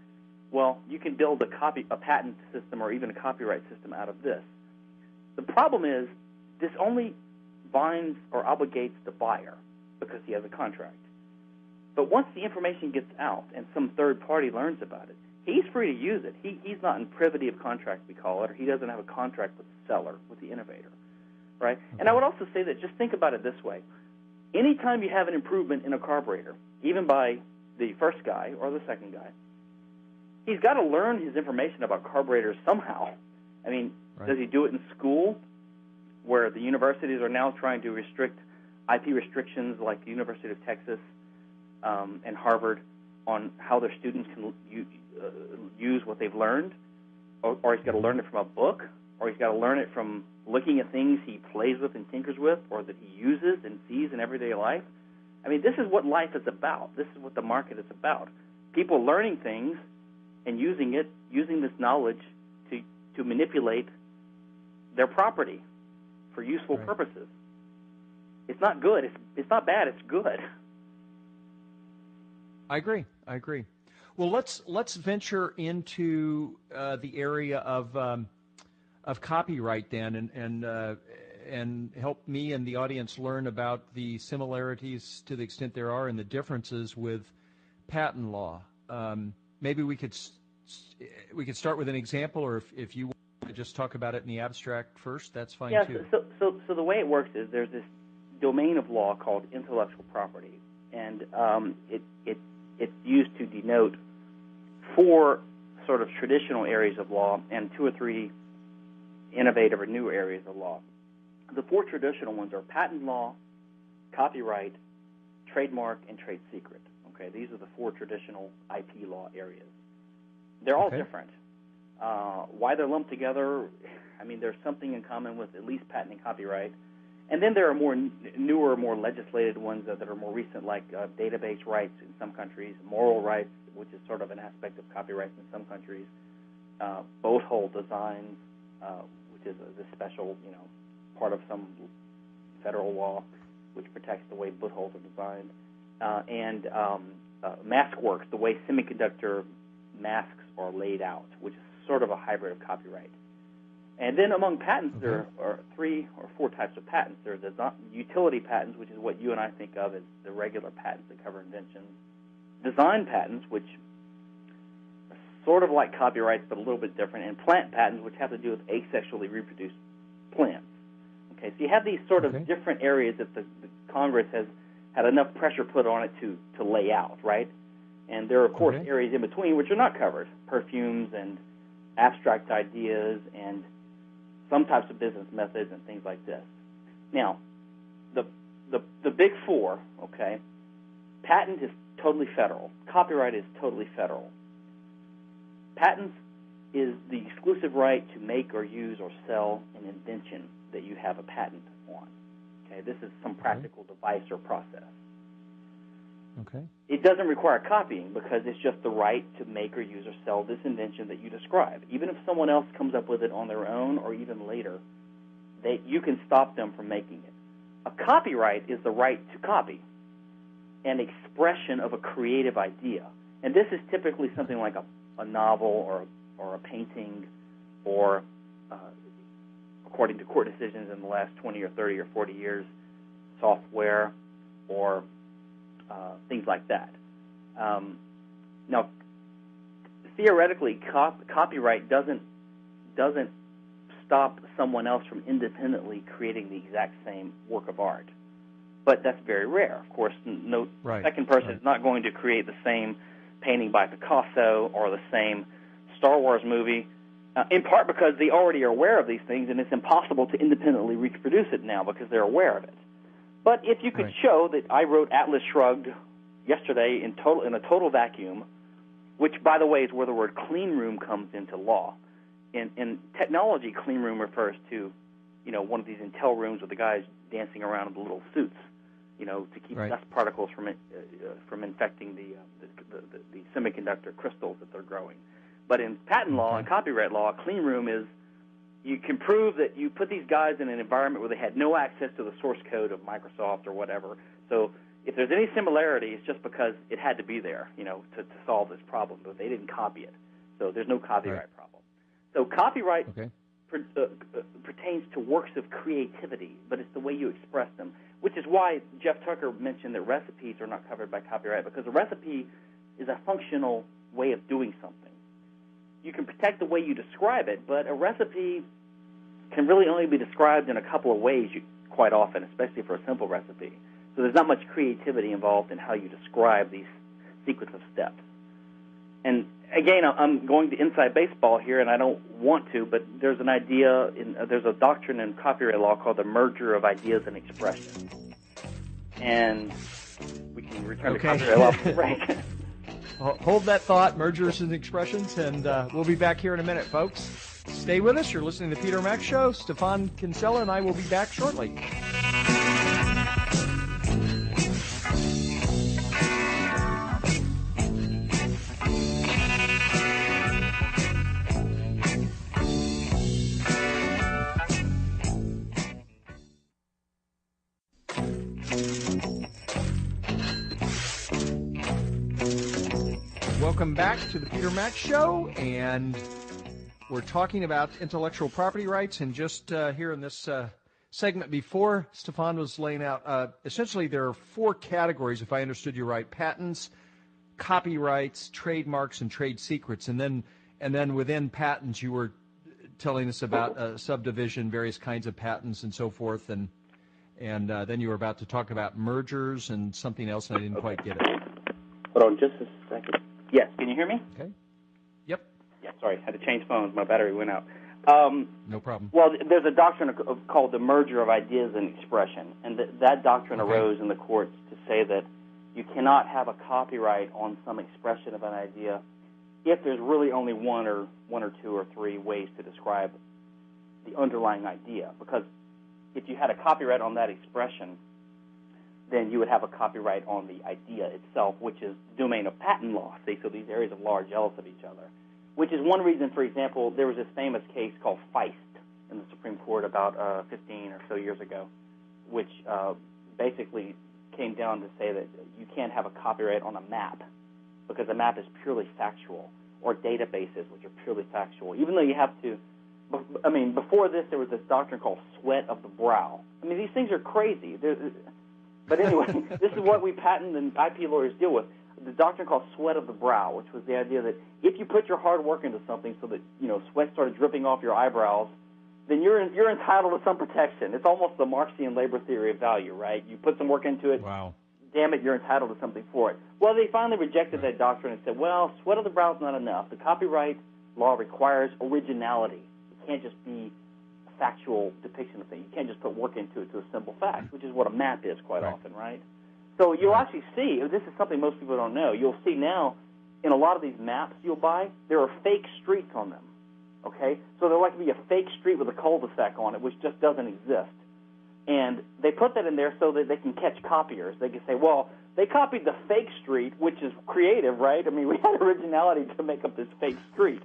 well, you can build a patent system or even a copyright system out of this. The problem is this only binds or obligates the buyer because he has a contract. But once the information gets out and some third party learns about it, he's free to use it. He's not in privity of contract, we call it, or he doesn't have a contract with the seller, with the innovator, right? Okay. And I would also say that just think about it this way. Anytime you have an improvement in a carburetor, even by the first guy or the second guy, he's got to learn his information about carburetors somehow. Right. Does he do it in school, where the universities are now trying to restrict IP restrictions like the University of Texas and Harvard on how their students can use what they've learned? Or he's got to learn it from a book, or he's got to learn it from looking at things he plays with and tinkers with, or that he uses and sees in everyday life. This is what life is about. This is what the market is about. People learning things and using this knowledge to manipulate their property for useful purposes. It's not good. It's not bad. It's good. I agree. Well, let's venture into the area of copyright then, and help me and the audience learn about the similarities, to the extent there are, and the differences with patent law. Maybe we could start with an example, or if you to just talk about it in the abstract first, that's fine too. So the way it works is there's this domain of law called intellectual property, and it's used to denote 4 sort of traditional areas of law and 2 or 3 innovative or new areas of law. The 4 traditional ones are patent law, copyright, trademark, and trade secret. Okay, these are the 4 traditional IP law areas. They're all different. Why they're lumped together, I mean, there's something in common with at least patent and copyright. And then there are more newer, more legislated ones that are more recent, like database rights in some countries, moral rights, which is sort of an aspect of copyrights in some countries, boat hole designs, which is a special, part of some federal law which protects the way boat holes are designed, and mask works, the way semiconductor masks are laid out, which is sort of a hybrid of copyright. And then among patents, there are 3 or 4 types of patents. There's the utility patents, which is what you and I think of as the regular patents that cover inventions. Design patents, which are sort of like copyrights but a little bit different. And plant patents, which have to do with asexually reproduced plants. Okay, so you have these sort of different areas that the Congress has had enough pressure put on it to lay out, right? And there are, of course, areas in between which are not covered, perfumes and abstract ideas and some types of business methods and things like this. Now, the big 4, okay, patent is totally federal. Copyright is totally federal. Patents is the exclusive right to make or use or sell an invention that you have a patent on. Okay, this is some practical device or process. Okay. It doesn't require copying because it's just the right to make or use or sell this invention that you describe. Even if someone else comes up with it on their own or even later, you can stop them from making it. A copyright is the right to copy, an expression of a creative idea. And this is typically something like a novel or a painting or, according to court decisions in the last 20 or 30 or 40 years, software or things like that. Now, theoretically, copyright doesn't stop someone else from independently creating the exact same work of art. But that's very rare. Of course, no second person is not going to create the same painting by Picasso or the same Star Wars movie, in part because they already are aware of these things, and it's impossible to independently reproduce it now because they're aware of it. But if you could show that I wrote Atlas Shrugged yesterday in a total vacuum, which, by the way, is where the word clean room comes into law. In technology, clean room refers to, one of these Intel rooms with the guys dancing around in the little suits, to keep dust particles from infecting the semiconductor crystals that they're growing. But in patent law and copyright law, a clean room is you can prove that you put these guys in an environment where they had no access to the source code of Microsoft or whatever. So if there's any similarity, it's just because it had to be there, to solve this problem, but they didn't copy it. So there's no copyright problem. So copyright pertains to works of creativity, but it's the way you express them, which is why Jeff Tucker mentioned that recipes are not covered by copyright, because a recipe is a functional way of doing something. You can protect the way you describe it, but a recipe can really only be described in a couple of ways quite often, especially for a simple recipe. So there's not much creativity involved in how you describe these sequence of steps. And again, I'm going to inside baseball here, and I don't want to, but there's an idea, there's a doctrine in copyright law called the merger of ideas and expression. And we can return to copyright law for break. Hold that thought, mergers and expressions, and we'll be back here in a minute, folks. Stay with us. You're listening to the Peter Mack Show. Stefan Kinsella and I will be back shortly. Welcome back to the Peter Mack Show, and we're talking about intellectual property rights. And just here in this segment before, Stefan was laying out, essentially there are 4 categories, if I understood you right: patents, copyrights, trademarks, and trade secrets. And then within patents, you were telling us about subdivision, various kinds of patents, and so forth, and then you were about to talk about mergers and something else, and I didn't quite get it. Hold on just a second. Yes, can you hear me? Okay. Yep. Yeah, sorry, had to change phones. My battery went out. No problem. Well, there's a doctrine called the merger of ideas and expression, and that doctrine arose in the courts to say that you cannot have a copyright on some expression of an idea if there's really only one or two or three ways to describe the underlying idea. Because if you had a copyright on that expression, then you would have a copyright on the idea itself, which is the domain of patent law. See, so these areas of law are jealous of each other, which is one reason, for example, there was this famous case called Feist in the Supreme Court about 15 or so years ago, which basically came down to say that you can't have a copyright on a map because a map is purely factual, or databases, which are purely factual, even though you have to. I mean, before this, there was this doctrine called sweat of the brow. I mean, these things are crazy. But anyway, this is what we patent and IP lawyers deal with. The doctrine called sweat of the brow, which was the idea that if you put your hard work into something so that, sweat started dripping off your eyebrows, then you're entitled to some protection. It's almost the Marxian labor theory of value, right? You put some work into it. Wow. Damn it, you're entitled to something for it. Well, they finally rejected that doctrine and said, well, sweat of the brow is not enough. The copyright law requires originality. It can't just be a factual depiction of things. You can't just put work into it to assemble facts, which is what a map is quite often, right? So you'll actually see, this is something most people don't know, you'll see now in a lot of these maps you'll buy, there are fake streets on them, okay? So there might be a fake street with a cul-de-sac on it, which just doesn't exist. And they put that in there so that they can catch copiers. They can say, well, they copied the fake street, which is creative, right? I mean, we had originality to make up this fake street.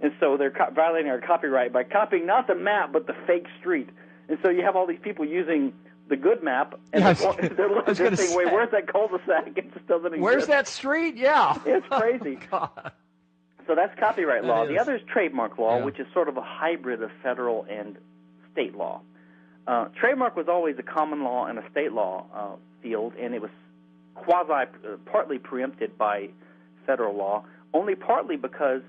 And so they're violating our copyright by copying not the map, but the fake street. And so you have all these people using the good map, and they're looking at this thing, wait, where's that cul-de-sac? It just doesn't exist. Where's that street? Yeah. It's crazy. Oh, God. So that's copyright law. The other is trademark law, which is sort of a hybrid of federal and state law. Trademark was always a common law and a state law field, and it was partly preempted by federal law, only partly because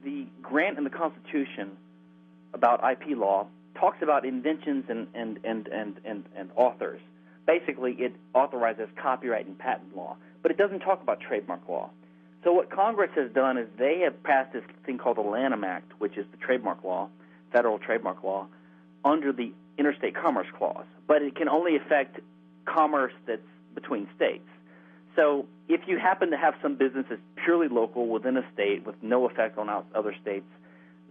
the grant in the Constitution about IP law talks about inventions and authors. Basically, it authorizes copyright and patent law, but it doesn't talk about trademark law. So what Congress has done is they have passed this thing called the Lanham Act, which is the trademark law, federal trademark law, under the Interstate Commerce Clause, but it can only affect commerce that's between states. So if you happen to have some business that's purely local within a state with no effect on other states,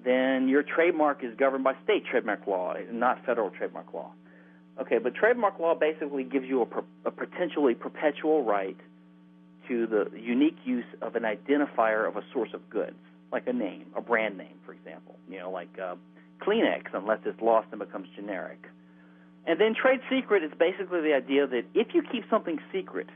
then your trademark is governed by state trademark law, not federal trademark law. Okay, but trademark law basically gives you a potentially perpetual right to the unique use of an identifier of a source of goods, like a name, a brand name, for example, like Kleenex, unless it's lost and becomes generic. And then trade secret is basically the idea that if you keep something secret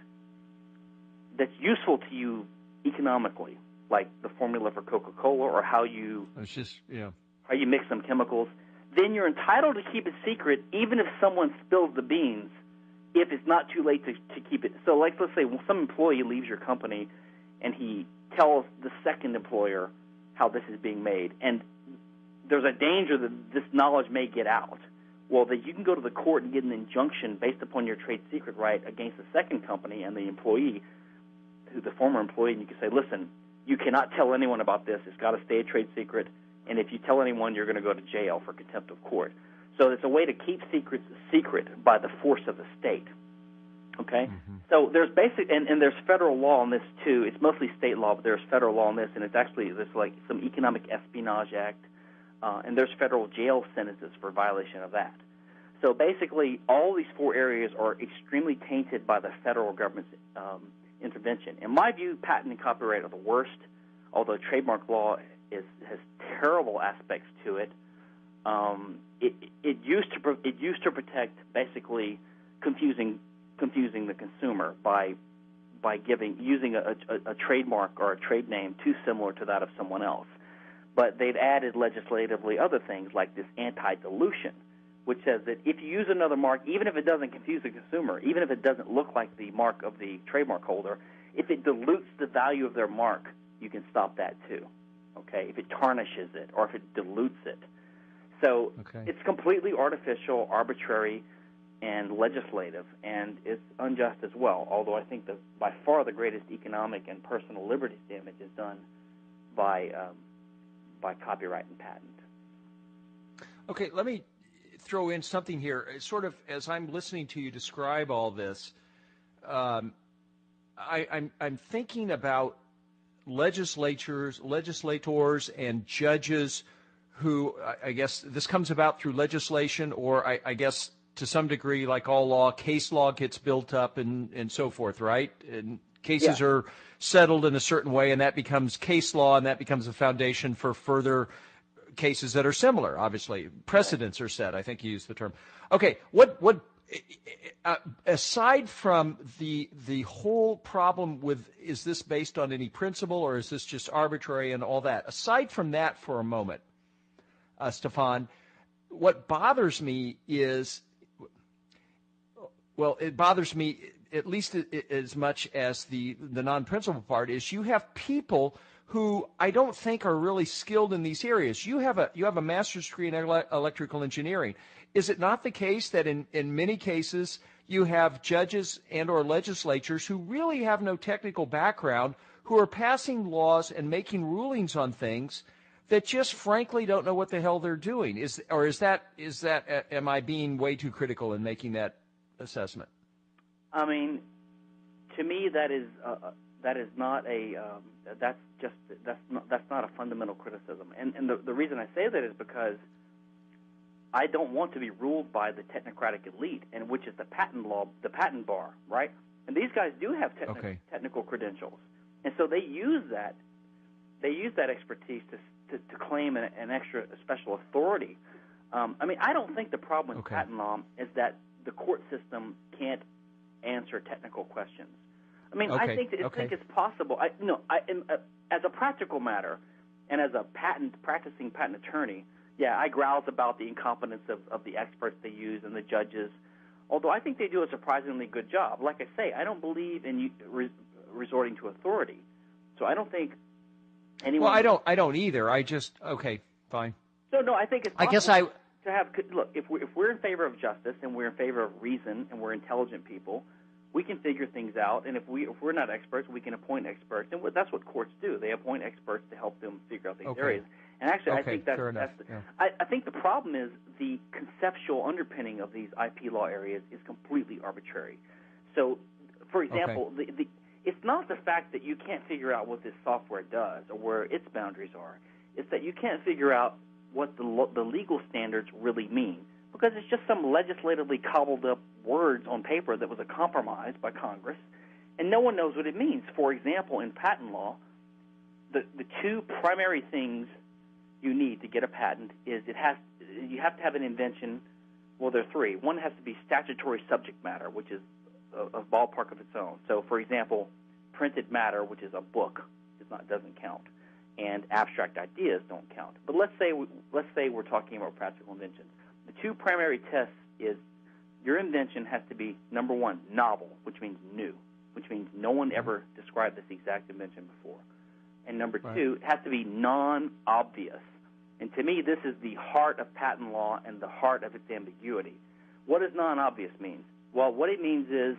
that's useful to you economically, like the formula for Coca-Cola or how you mix some chemicals, then you're entitled to keep it secret even if someone spills the beans, if it's not too late to keep it. So let's say some employee leaves your company and he tells the second employer how this is being made, and there's a danger that this knowledge may get out. Well, that you can go to the court and get an injunction based upon your trade secret right against the second company and the employee, the former employee, and you can say, listen, you cannot tell anyone about this. It's got to stay a trade secret, and if you tell anyone, you're going to go to jail for contempt of court. So it's a way to keep secrets secret by the force of the state. Okay? Mm-hmm. So there's and there's federal law on this too. It's mostly state law, but there's federal law on this, and it's actually there's like some Economic Espionage Act, and there's federal jail sentences for violation of that. So basically, all these four areas are extremely tainted by the federal government's intervention. In my view, patent and copyright are the worst, although trademark law has terrible aspects to it. It used to protect basically confusing the consumer by using a trademark or a trade name too similar to that of someone else. But they've added legislatively other things like this anti-dilution, which says that if you use another mark, even if it doesn't confuse the consumer, even if it doesn't look like the mark of the trademark holder, if it dilutes the value of their mark, you can stop that too. Okay, if it tarnishes it or if it dilutes it. So it's completely artificial, arbitrary, and legislative, and it's unjust as well, although I think that by far the greatest economic and personal liberty damage is done by copyright and patent. Okay, let me throw in something here. Sort of as I'm listening to you describe all this, I'm thinking about legislators, and judges who, I guess this comes about through legislation, or I guess to some degree, like all law, case law gets built up and so forth, right? And cases are settled in a certain way, and that becomes case law, and that becomes a foundation for further cases that are similar. Obviously, precedents are set. I think you used the term. Okay, what aside from the whole problem with, is this based on any principle or is this just arbitrary and all that? Aside from that for a moment, Stefan, what bothers me is, well, it bothers me at least as much as the non-principle part, is you have people who I don't think are really skilled in these areas. You have a master's degree in electrical engineering. Is it not the case that in many cases you have judges and or legislatures who really have no technical background, who are passing laws and making rulings on things that just frankly don't know what the hell they're doing? Is that am I being way too critical in making that assessment? I mean, to me that is not a that's not a fundamental criticism, and the reason I say that is because I don't want to be ruled by the technocratic elite, and which is the patent law, the patent bar, right? And these guys do have technical credentials, and so they use that expertise to claim an extra special authority. I mean, I don't think the problem with patent law is that the court system can't answer technical questions. I mean, I think it's possible. As a practical matter, and as a practicing patent attorney, I grouse about the incompetence of the experts they use and the judges, although I think they do a surprisingly good job. Like I say, I don't believe in resorting to authority, so I don't think anyone. Well, I don't either. I just fine. No, I think it's possible. I guess to have look, if we're in favor of justice and we're in favor of reason and we're intelligent people, we can figure things out. And if we're not experts, we can appoint experts, and that's what courts do. They appoint experts to help them figure out these areas. And actually, I think I think the problem is the conceptual underpinning of these IP law areas is completely arbitrary. So, for example, it's not the fact that you can't figure out what this software does or where its boundaries are. It's that you can't figure out what the legal standards really mean, because it's just some legislatively cobbled up words on paper that was a compromise by Congress, and no one knows what it means. For example, in patent law, the two primary things you need to get a patent is you have to have an invention. Well, there are three. One has to be statutory subject matter, which is a ballpark of its own. So, for example, printed matter, which is a book, doesn't count, and abstract ideas don't count. But let's say we're talking about practical inventions. The two primary tests is your invention has to be, number one, novel, which means new, which means no one ever described this exact invention before. And number two, it has to be non-obvious. And to me, this is the heart of patent law and the heart of its ambiguity. What does non-obvious mean? Well, what it means is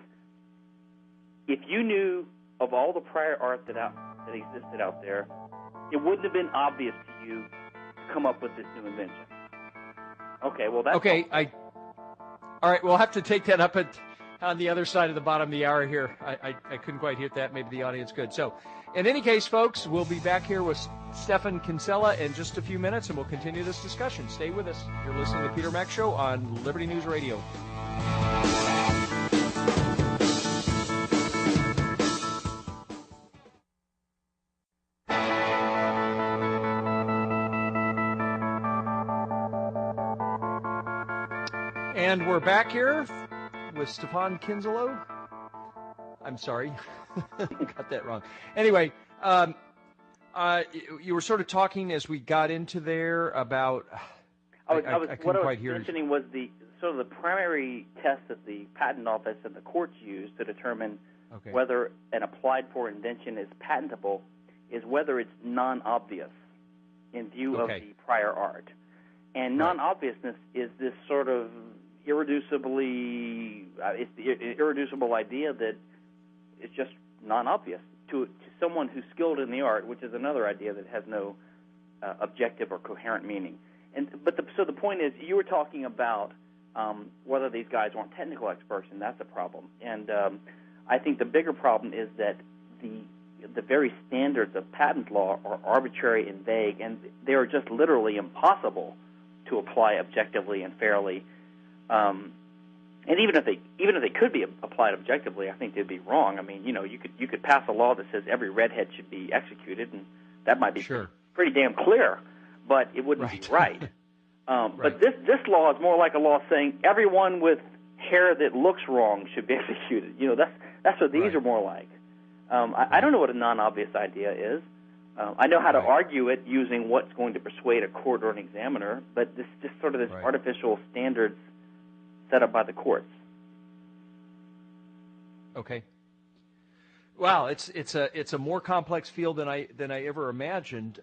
if you knew of all the prior art that existed out there, it wouldn't have been obvious to you to come up with this new invention. Okay, well, that's... Okay, all right, we'll have to take that up on the other side of the bottom of the hour here. I couldn't quite hear that. Maybe the audience could. So, in any case, folks, we'll be back here with Stefan Kinsella in just a few minutes, and we'll continue this discussion. Stay with us. You're listening to the Peter Mack Show on Liberty News Radio. And we're back here with Stefan Kinsella. I'm sorry, got that wrong. Anyway, you were sort of talking as we got into there about. I couldn't quite hear. What I was mentioning was the primary test that the patent office and the courts use to determine whether an applied for invention is patentable is whether it's non-obvious in view of the prior art. And non-obviousness is this sort of irreducible idea that it's just non-obvious to someone who's skilled in the art, which is another idea that has no objective or coherent meaning. So the point is, you were talking about whether these guys weren't technical experts, and that's a problem. And I think the bigger problem is that the very standards of patent law are arbitrary and vague, and they are just literally impossible to apply objectively and fairly. And even if they could be applied objectively, I think they'd be wrong. I mean, you could pass a law that says every redhead should be executed, and that might be pretty damn clear, but it wouldn't be right. But this law is more like a law saying everyone with hair that looks wrong should be executed. That's what these are more like. I don't know what a non-obvious idea is. I know how to argue it using what's going to persuade a court or an examiner, but this just sort of this artificial standards set up by the courts. Okay. Wow, it's a more complex field than I ever imagined.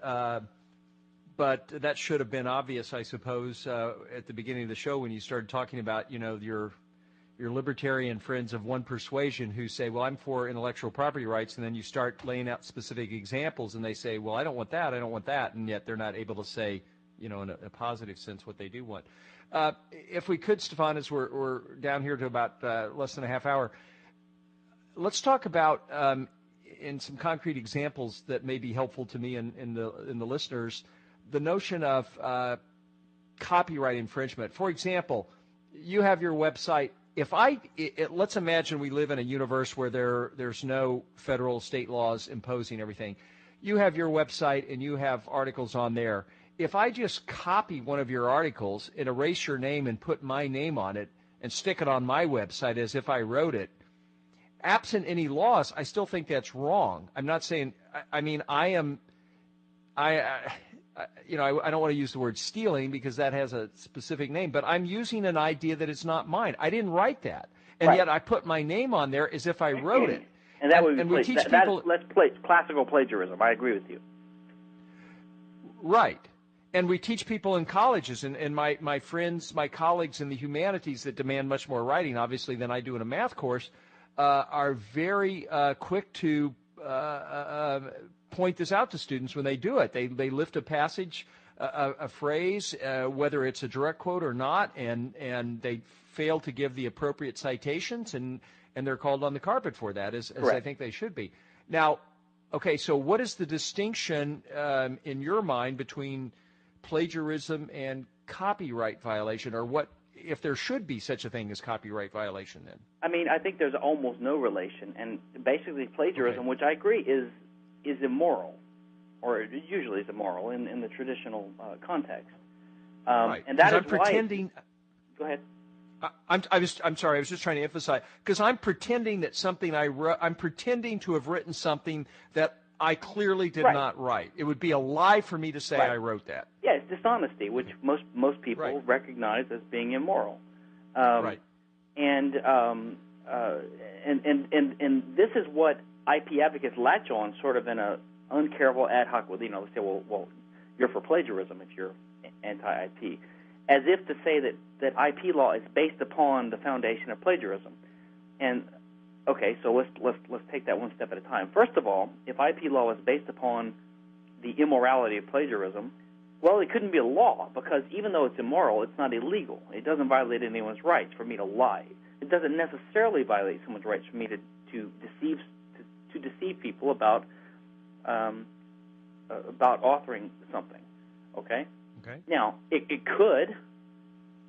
But that should have been obvious, I suppose, at the beginning of the show when you started talking about, your libertarian friends of one persuasion who say, well, I'm for intellectual property rights, and then you start laying out specific examples, and they say, well, I don't want that, and yet they're not able to say, in a positive sense, what they do want. If we could, Stefan, as we're down here to about less than a half hour, let's talk about, in some concrete examples that may be helpful to me and the listeners, the notion of copyright infringement. For example, you have your website. Let's imagine we live in a universe where there's no federal, state laws imposing everything. You have your website and you have articles on there. If I just copy one of your articles and erase your name and put my name on it and stick it on my website as if I wrote it, absent any laws, I still think that's wrong. I'm not saying. I mean, I don't want to use the word stealing because that has a specific name, but I'm using an idea that is not mine. I didn't write that, and yet I put my name on there as if I wrote it. And that would be we teach people. Let's play classical plagiarism. I agree with you. Right. And we teach people in colleges, and my friends, my colleagues in the humanities that demand much more writing, obviously, than I do in a math course, are very quick to point this out to students when they do it. They lift a passage, a phrase, whether it's a direct quote or not, and they fail to give the appropriate citations, and they're called on the carpet for that, as I think they should be. Now, okay, so what is the distinction in your mind between plagiarism and copyright violation, or what, if there should be such a thing as copyright violation then? I mean, I think there's almost no relation, and basically plagiarism, which I agree is immoral, or it usually is immoral in the traditional context. And that is why. Go ahead. I'm sorry. I was just trying to emphasize, because I'm pretending that something I wrote. I'm pretending to have written something that I clearly did not write. It would be a lie for me to say I wrote that. Yeah, it's dishonesty, which most people recognize as being immoral. And this is what IP advocates latch on, sort of in a uncareful ad hoc with, they say, well, you're for plagiarism if you're anti-IP, as if to say that IP law is based upon the foundation of plagiarism. And okay, so let's take that one step at a time. First of all, if IP law is based upon the immorality of plagiarism, well, it couldn't be a law, because even though it's immoral, it's not illegal. It doesn't violate anyone's rights for me to lie. It doesn't necessarily violate someone's rights for me to deceive people about authoring something. Okay. Now, it could,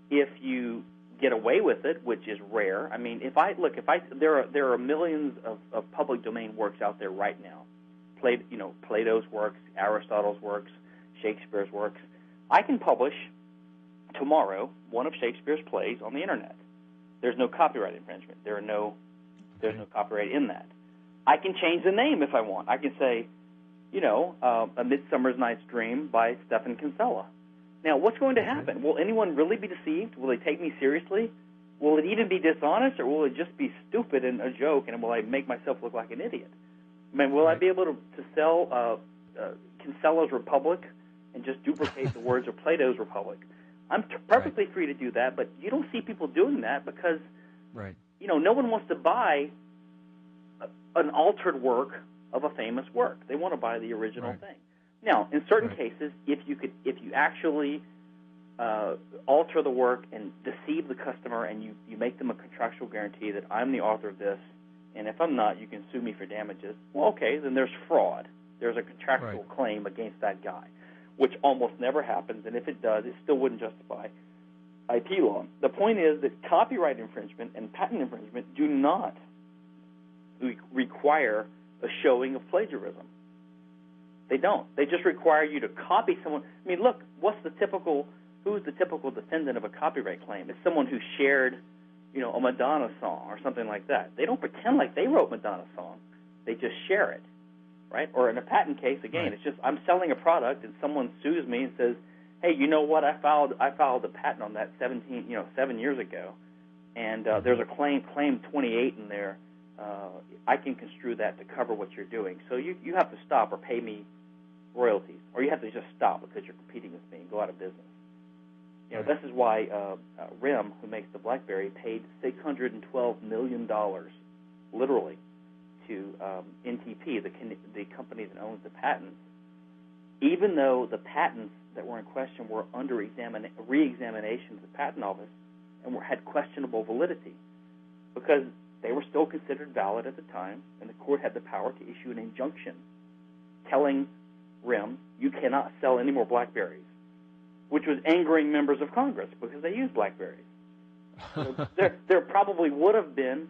if you get away with it, which is rare. I mean, there are millions of public domain works out there right now. Plato's works, Aristotle's works, Shakespeare's works. I can publish tomorrow one of Shakespeare's plays on the internet. There's no copyright infringement. There's no copyright in that. I can change the name if I want. I can say, A Midsummer Night's Dream by Stephen Kinsella. Now, what's going to happen? Will anyone really be deceived? Will they take me seriously? Will it even be dishonest, or will it just be stupid and a joke, and will I make myself look like an idiot? I mean, will I be able to sell Kinsella's Republic and just duplicate the words of Plato's Republic? I'm perfectly free to do that, but you don't see people doing that because, no one wants to buy an altered work of a famous work. They want to buy the original thing. Now, in certain cases, if you actually alter the work and deceive the customer and you make them a contractual guarantee that I'm the author of this, and if I'm not, you can sue me for damages, well, okay, then there's fraud. There's a contractual claim against that guy, which almost never happens, and if it does, it still wouldn't justify IP law. The point is that copyright infringement and patent infringement do not require a showing of plagiarism. They don't. They just require you to copy someone. I mean, look, who's the typical defendant of a copyright claim? It's someone who shared, a Madonna song or something like that. They don't pretend like they wrote Madonna's song. They just share it, right? Or in a patent case, again, it's just I'm selling a product and someone sues me and says, hey, you know what? I filed a patent on that 7 years ago, and there's a claim 28 in there. I can construe that to cover what you're doing. So you have to stop or pay me royalties, or you have to just stop because you're competing with me and go out of business. This is why RIM, who makes the BlackBerry, paid $612 million, literally, to NTP, the company that owns the patents, even though the patents that were in question were under re-examination of the Patent Office and had questionable validity, because they were still considered valid at the time, and the court had the power to issue an injunction telling RIM, you cannot sell any more BlackBerries, which was angering members of Congress because they used BlackBerries. So there probably would have been,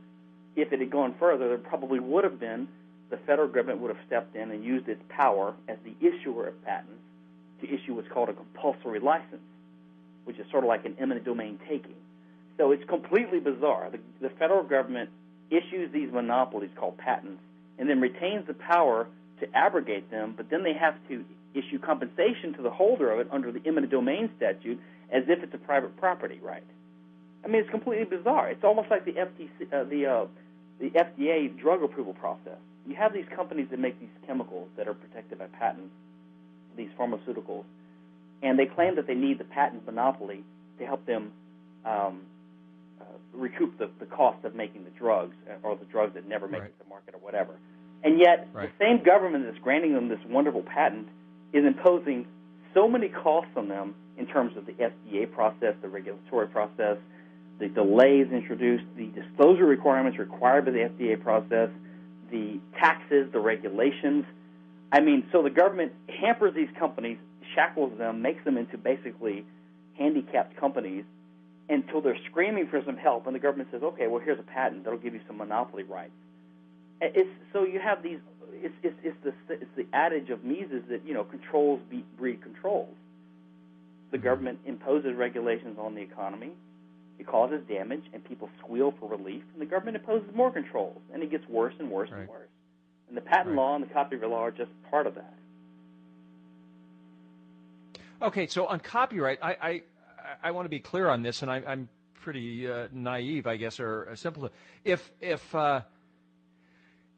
if it had gone further, there probably would have been, the federal government would have stepped in and used its power as the issuer of patents to issue what's called a compulsory license, which is sort of like an eminent domain taking. So it's completely bizarre. The federal government issues these monopolies called patents and then retains the power to abrogate them, but then they have to issue compensation to the holder of it under the eminent domain statute as if it's a private property right. I mean, it's completely bizarre. It's almost like the FDA drug approval process. You have these companies that make these chemicals that are protected by patents, these pharmaceuticals, and they claim that they need the patent monopoly to help them recoup the cost of making the drugs, or the drugs that never make it to market or whatever. And yet the same government that's granting them this wonderful patent is imposing so many costs on them in terms of the FDA process, the regulatory process, the delays introduced, the disclosure requirements required by the FDA process, the taxes, the regulations. I mean, so the government hampers these companies, shackles them, makes them into basically handicapped companies until they're screaming for some help, and the government says, okay, well, here's a patent that'll give you some monopoly rights. So you have these. It's the adage of Mises that controls breed controls. The government imposes regulations on the economy. It causes damage, and people squeal for relief, and the government imposes more controls, and it gets worse and worse and worse. And the patent law and the copyright law are just part of that. Okay, so on copyright, I want to be clear on this, and I'm pretty naive, I guess, or simple. If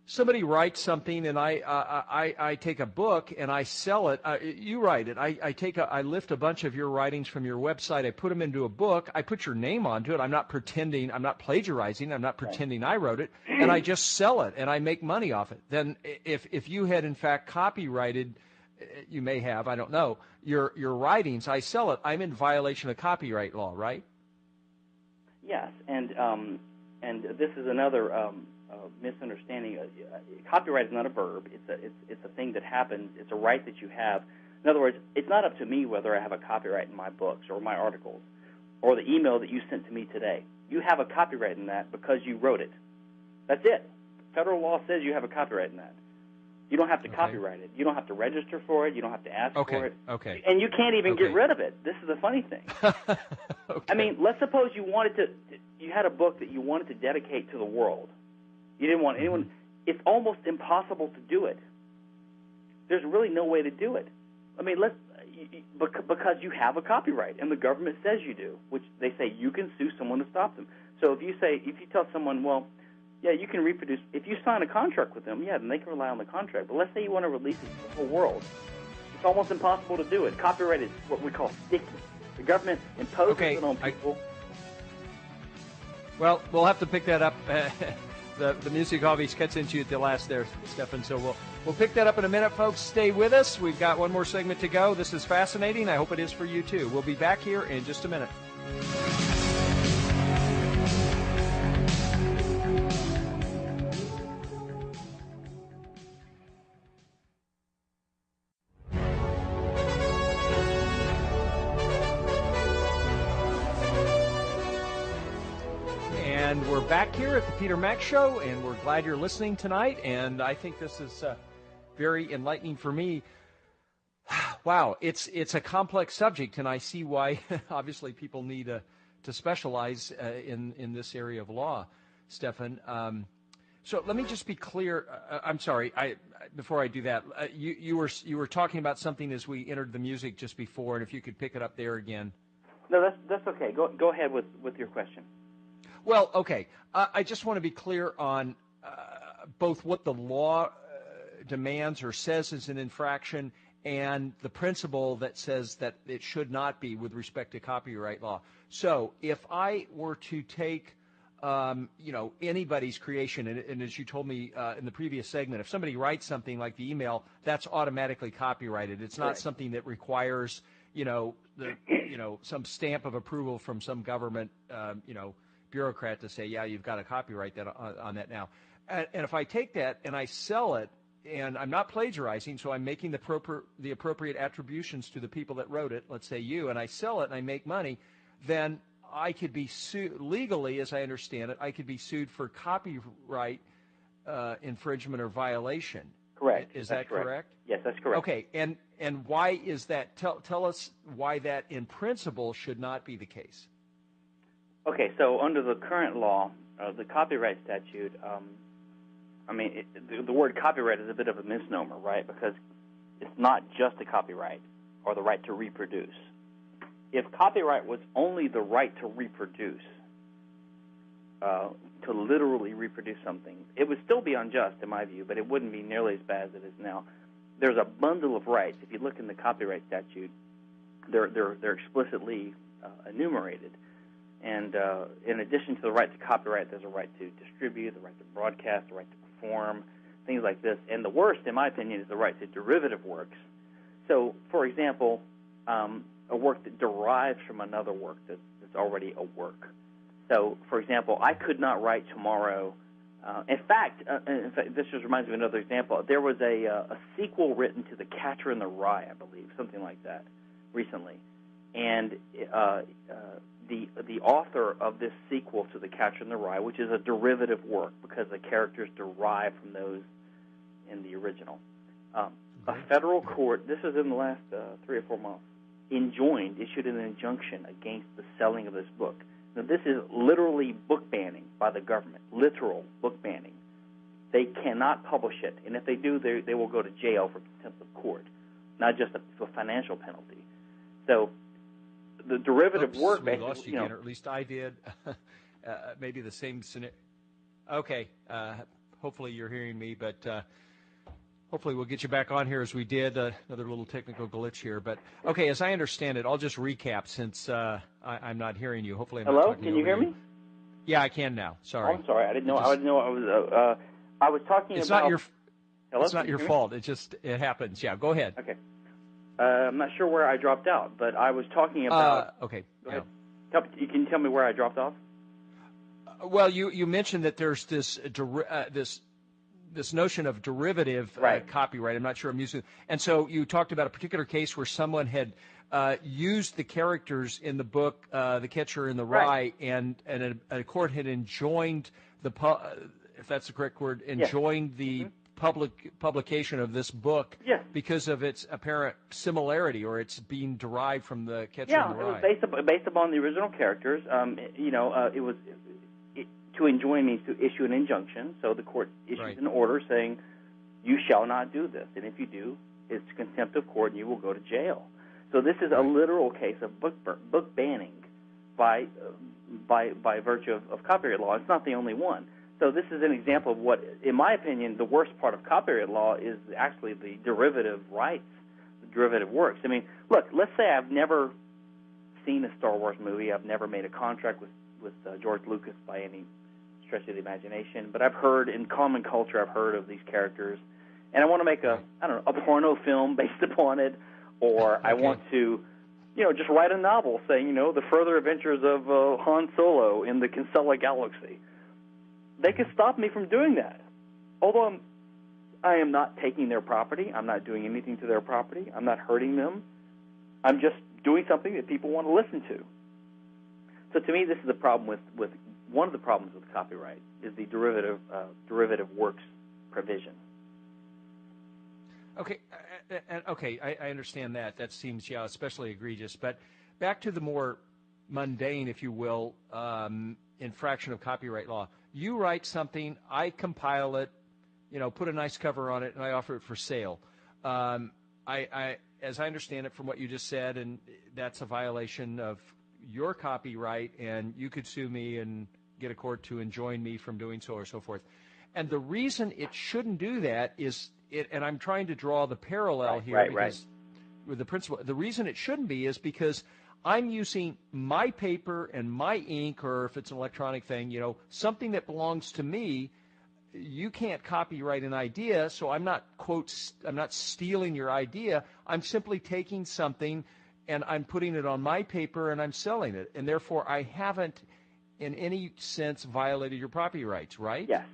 somebody writes something and I take a book and I sell it, you write it. I lift a bunch of your writings from your website. I put them into a book. I put your name onto it. I'm not pretending. I'm not plagiarizing. I'm not pretending I wrote it. And I just sell it and I make money off it. Then if you had in fact copyrighted, you may have, I don't know, your writings, I sell it, I'm in violation of copyright law, right? Yes, and this is another misunderstanding. Copyright is not a verb. It's a thing that happens. It's a right that you have. In other words, it's not up to me whether I have a copyright in my books or my articles or the email that you sent to me today. You have a copyright in that because you wrote it. That's it. Federal law says you have a copyright in that. You don't have to copyright it. You don't have to register for it. You don't have to ask for it. Okay. And you can't even get rid of it. This is the funny thing. I mean, let's suppose you had a book that you wanted to dedicate to the world. You didn't want anyone. It's almost impossible to do it. There's really no way to do it. I mean, because you have a copyright, and the government says you do, which they say you can sue someone to stop them. So if you tell someone, well, yeah, you can reproduce. If you sign a contract with them, yeah, then they can rely on the contract. But let's say you want to release it to the whole world. It's almost impossible to do it. Copyright is what we call sticky. The government imposes it on people. Well, we'll have to pick that up. The music always cuts into you at the last there, Stefan. So we'll pick that up in a minute, folks. Stay with us. We've got one more segment to go. This is fascinating. I hope it is for you, too. We'll be back here in just a minute. And we're back here at the Peter Mack Show, and we're glad you're listening tonight. And I think this is very enlightening for me. Wow, it's a complex subject, and I see why obviously people need to specialize in this area of law, Stefan. So let me just be clear. I'm sorry. Before I do that, you were talking about something as we entered the music just before, and if you could pick it up there again. No, that's okay. Go ahead with your question. Well, okay. I just want to be clear on both what the law demands or says is an infraction and the principle that says that it should not be with respect to copyright law. So if I were to take, anybody's creation, and as you told me in the previous segment, if somebody writes something like the email, that's automatically copyrighted. It's not something that requires, some stamp of approval from some government, bureaucrat to say, yeah, you've got to copyright that on that now. And if I take that and I sell it, and I'm not plagiarizing, so I'm making the appropriate attributions to the people that wrote it, let's say you, and I sell it and I make money, then I could be sued legally, as I understand it, I could be sued for copyright infringement or violation. Correct. Is that correct? Yes, that's correct. Okay, and why is that? Tell us why that in principle should not be the case. Okay, so under the current law, the copyright statute, the word copyright is a bit of a misnomer, right? Because it's not just a copyright or the right to reproduce. If copyright was only the right to reproduce, to literally reproduce something, it would still be unjust in my view, but it wouldn't be nearly as bad as it is now. There's a bundle of rights. If you look in the copyright statute, they're explicitly enumerated. And in addition to the right to copyright, there's a right to distribute, the right to broadcast, the right to perform, things like this. And the worst, in my opinion, is the right to derivative works. So, for example, a work that derives from another work that's already a work. So, for example, I could not write tomorrow. In fact, this just reminds me of another example. There was a sequel written to The Catcher in the Rye, I believe, something like that, recently. And the author of this sequel to The Catcher in the Rye, which is a derivative work because the characters derive from those in the original. A federal court, this is in the last 3 or 4 months, issued an injunction against the selling of this book. Now, this is literally book banning by the government, literal book banning. They cannot publish it, and if they do, they will go to jail for contempt of court, not just a financial penalty. So the derivative work, we lost you again, or at least I did. Maybe the same scenario. Okay, hopefully you're hearing me, but hopefully we'll get you back on here as we did. Another little technical glitch here, but okay. As I understand it, I'll just recap since I'm not hearing you. Hopefully, I'm not talking Can you hear me? Yeah, I can now. Sorry. Oh, I'm sorry. I didn't know. I was talking it's about. It's not your fault. It happens. Yeah, go ahead. Okay. I'm not sure where I dropped out, but I was talking about. Okay. Go ahead. You can tell me where I dropped off? Well, you mentioned that there's this notion of derivative copyright. I'm not sure I'm using it. And so you talked about a particular case where someone had used the characters in the book The Catcher in the Rye, and a court had enjoined if that's the correct word, enjoined the publication of this book because of its apparent similarity, or it's being derived from The Catcher in the Rye. Yeah, it was based upon the original characters. To enjoin means to issue an injunction, so the court issues an order saying, you shall not do this, and if you do, it's contempt of court and you will go to jail. So this is a literal case of book banning by virtue of copyright law. It's not the only one. So this is an example of what, in my opinion, the worst part of copyright law is actually the derivative rights, the derivative works. I mean, look, let's say I've never seen a Star Wars movie. I've never made a contract with George Lucas by any stretch of the imagination. But I've heard, in common culture, I've heard of these characters. And I want to make a porno film based upon it, or I want to, just write a novel saying, the further adventures of Han Solo in the Kinsella Galaxy. They could stop me from doing that. Although I am not taking their property. I'm not doing anything to their property. I'm not hurting them. I'm just doing something that people want to listen to. So to me, this is the problem with one of the problems with copyright is the derivative works provision. Okay, I understand that. That seems, especially egregious. But back to the more mundane, if you will, infraction of copyright law. You write something, I compile it, put a nice cover on it, and I offer it for sale. As I understand it from what you just said, and that's a violation of your copyright, and you could sue me and get a court to enjoin me from doing so or so forth. And the reason it shouldn't do that is, and I'm trying to draw the parallel here with the principle. The reason it shouldn't be is because I'm using my paper and my ink, or if it's an electronic thing, something that belongs to me. You can't copyright an idea, so I'm not, I'm not stealing your idea. I'm simply taking something and I'm putting it on my paper and I'm selling it. And therefore, I haven't in any sense violated your property rights, right? Yes.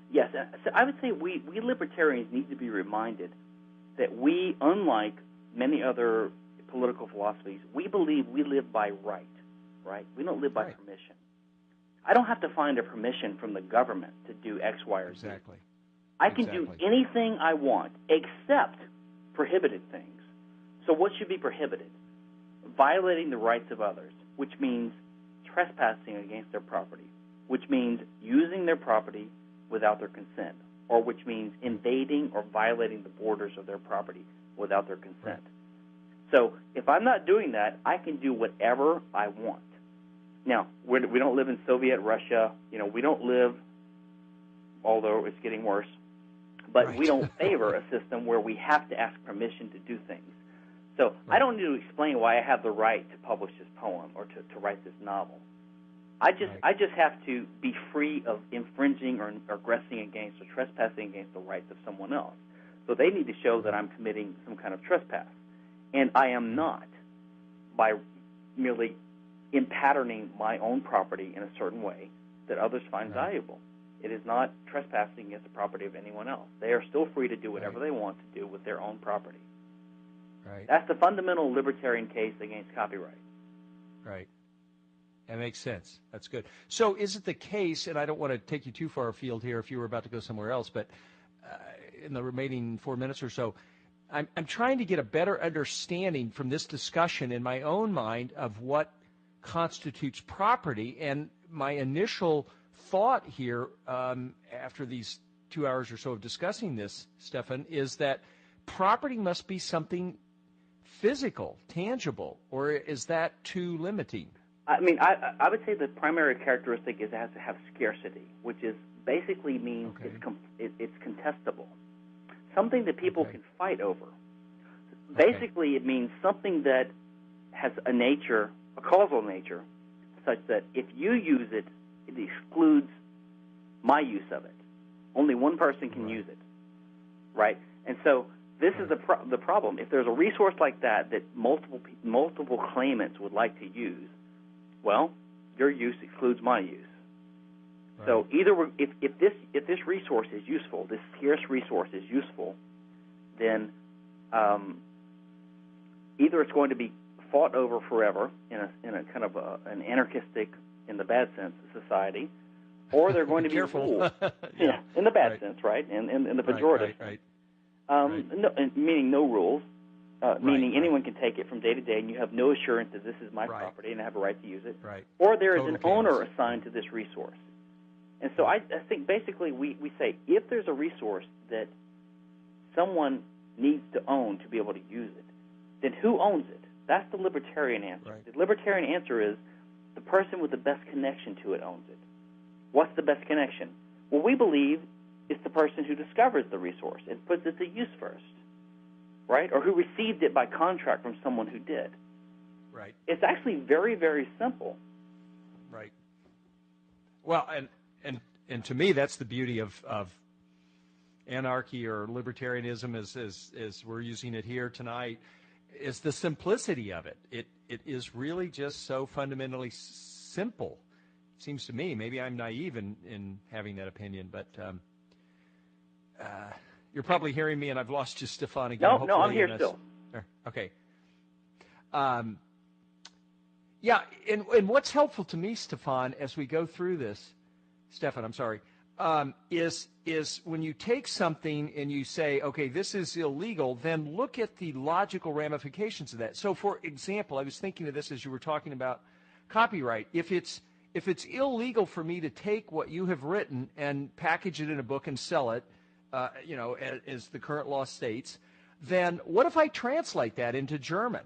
So I would say we libertarians need to be reminded that we, unlike many other political philosophies, we believe we live by right? We don't live by permission. I don't have to find a permission from the government to do X, Y, or Z. Exactly. I can do anything I want except prohibited things. So what should be prohibited? Violating the rights of others, which means trespassing against their property, which means using their property without their consent, or which means invading or violating the borders of their property without their consent. So if I'm not doing that, I can do whatever I want. Now, we don't live in Soviet Russia. We don't live, although it's getting worse, but we don't favor a system where we have to ask permission to do things. So I don't need to explain why I have the right to publish this poem or to write this novel. I just have to be free of infringing or aggressing against or trespassing against the rights of someone else. So they need to show that I'm committing some kind of trespass. And I am not, by merely impatterning my own property in a certain way that others find valuable. It is not trespassing against the property of anyone else. They are still free to do whatever they want to do with their own property. Right. That's the fundamental libertarian case against copyright. Right. That makes sense. That's good. So is it the case, and I don't want to take you too far afield here if you were about to go somewhere else, but in the remaining 4 minutes or so, I'm trying to get a better understanding from this discussion in my own mind of what constitutes property. And my initial thought here, after these 2 hours or so of discussing this, Stefan, is that property must be something physical, tangible, or is that too limiting? I mean, I would say the primary characteristic is it has to have scarcity, which is basically means it's contestable, something that people can fight over. Basically, it means something that has a nature, a causal nature, such that if you use it, it excludes my use of it. Only one person can use it, right? And so this is the problem. If there's a resource like that multiple claimants would like to use, well, your use excludes my use. Right. So either if this resource is useful, this scarce resource is useful, then either it's going to be fought over forever in a kind of an anarchistic, in the bad sense, society, or they're going to be ruled in the bad sense, right? And in the pejorative sense. No, meaning no rules, meaning anyone can take it from day to day, and you have no assurance that this is my property and I have a right to use it. Right. Or there is an owner assigned to this resource. And so I think basically we say if there's a resource that someone needs to own to be able to use it, then who owns it? That's the libertarian answer. Right. The libertarian answer is the person with the best connection to it owns it. What's the best connection? Well, we believe it's the person who discovers the resource and puts it to use first, right? Or who received it by contract from someone who did. Right. It's actually very, very simple. Right. Well, and to me, that's the beauty of anarchy or libertarianism, as we're using it here tonight, is the simplicity of it. It is really just so fundamentally simple. It seems to me, maybe I'm naive in having that opinion, but you're probably hearing me, and I've lost you, Stefan, again. No, I'm here still. Okay. Yeah, and what's helpful to me, Stefan, as we go through this, Stefan, I'm sorry, is when you take something and you say, okay, this is illegal, then look at the logical ramifications of that. So, for example, I was thinking of this as you were talking about copyright. If it's illegal for me to take what you have written and package it in a book and sell it, as the current law states, then what if I translate that into German?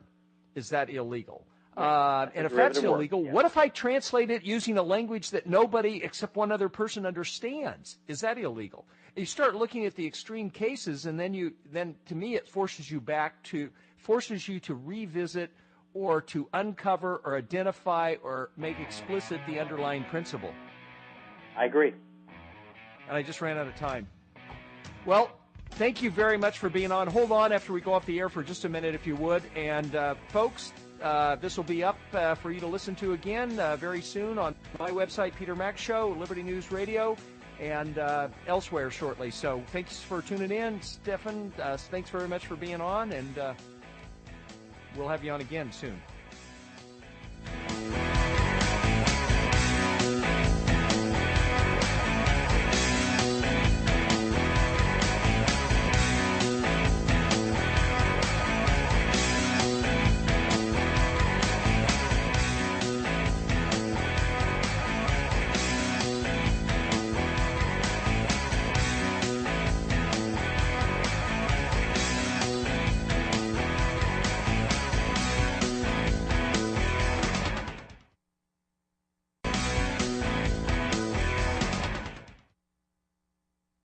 Is that illegal? And if that's illegal, what if I translate it using a language that nobody except one other person understands? Is that illegal? And you start looking at the extreme cases, and then to me it forces you to revisit or to uncover or identify or make explicit the underlying principle. I agree. And I just ran out of time. Well, thank you very much for being on. Hold on after we go off the air for just a minute, if you would. And folks, this will be up for you to listen to again very soon on my website, Peter Mac Show, Liberty News Radio, and elsewhere shortly. So thanks for tuning in. Stefan, thanks very much for being on, and we'll have you on again soon.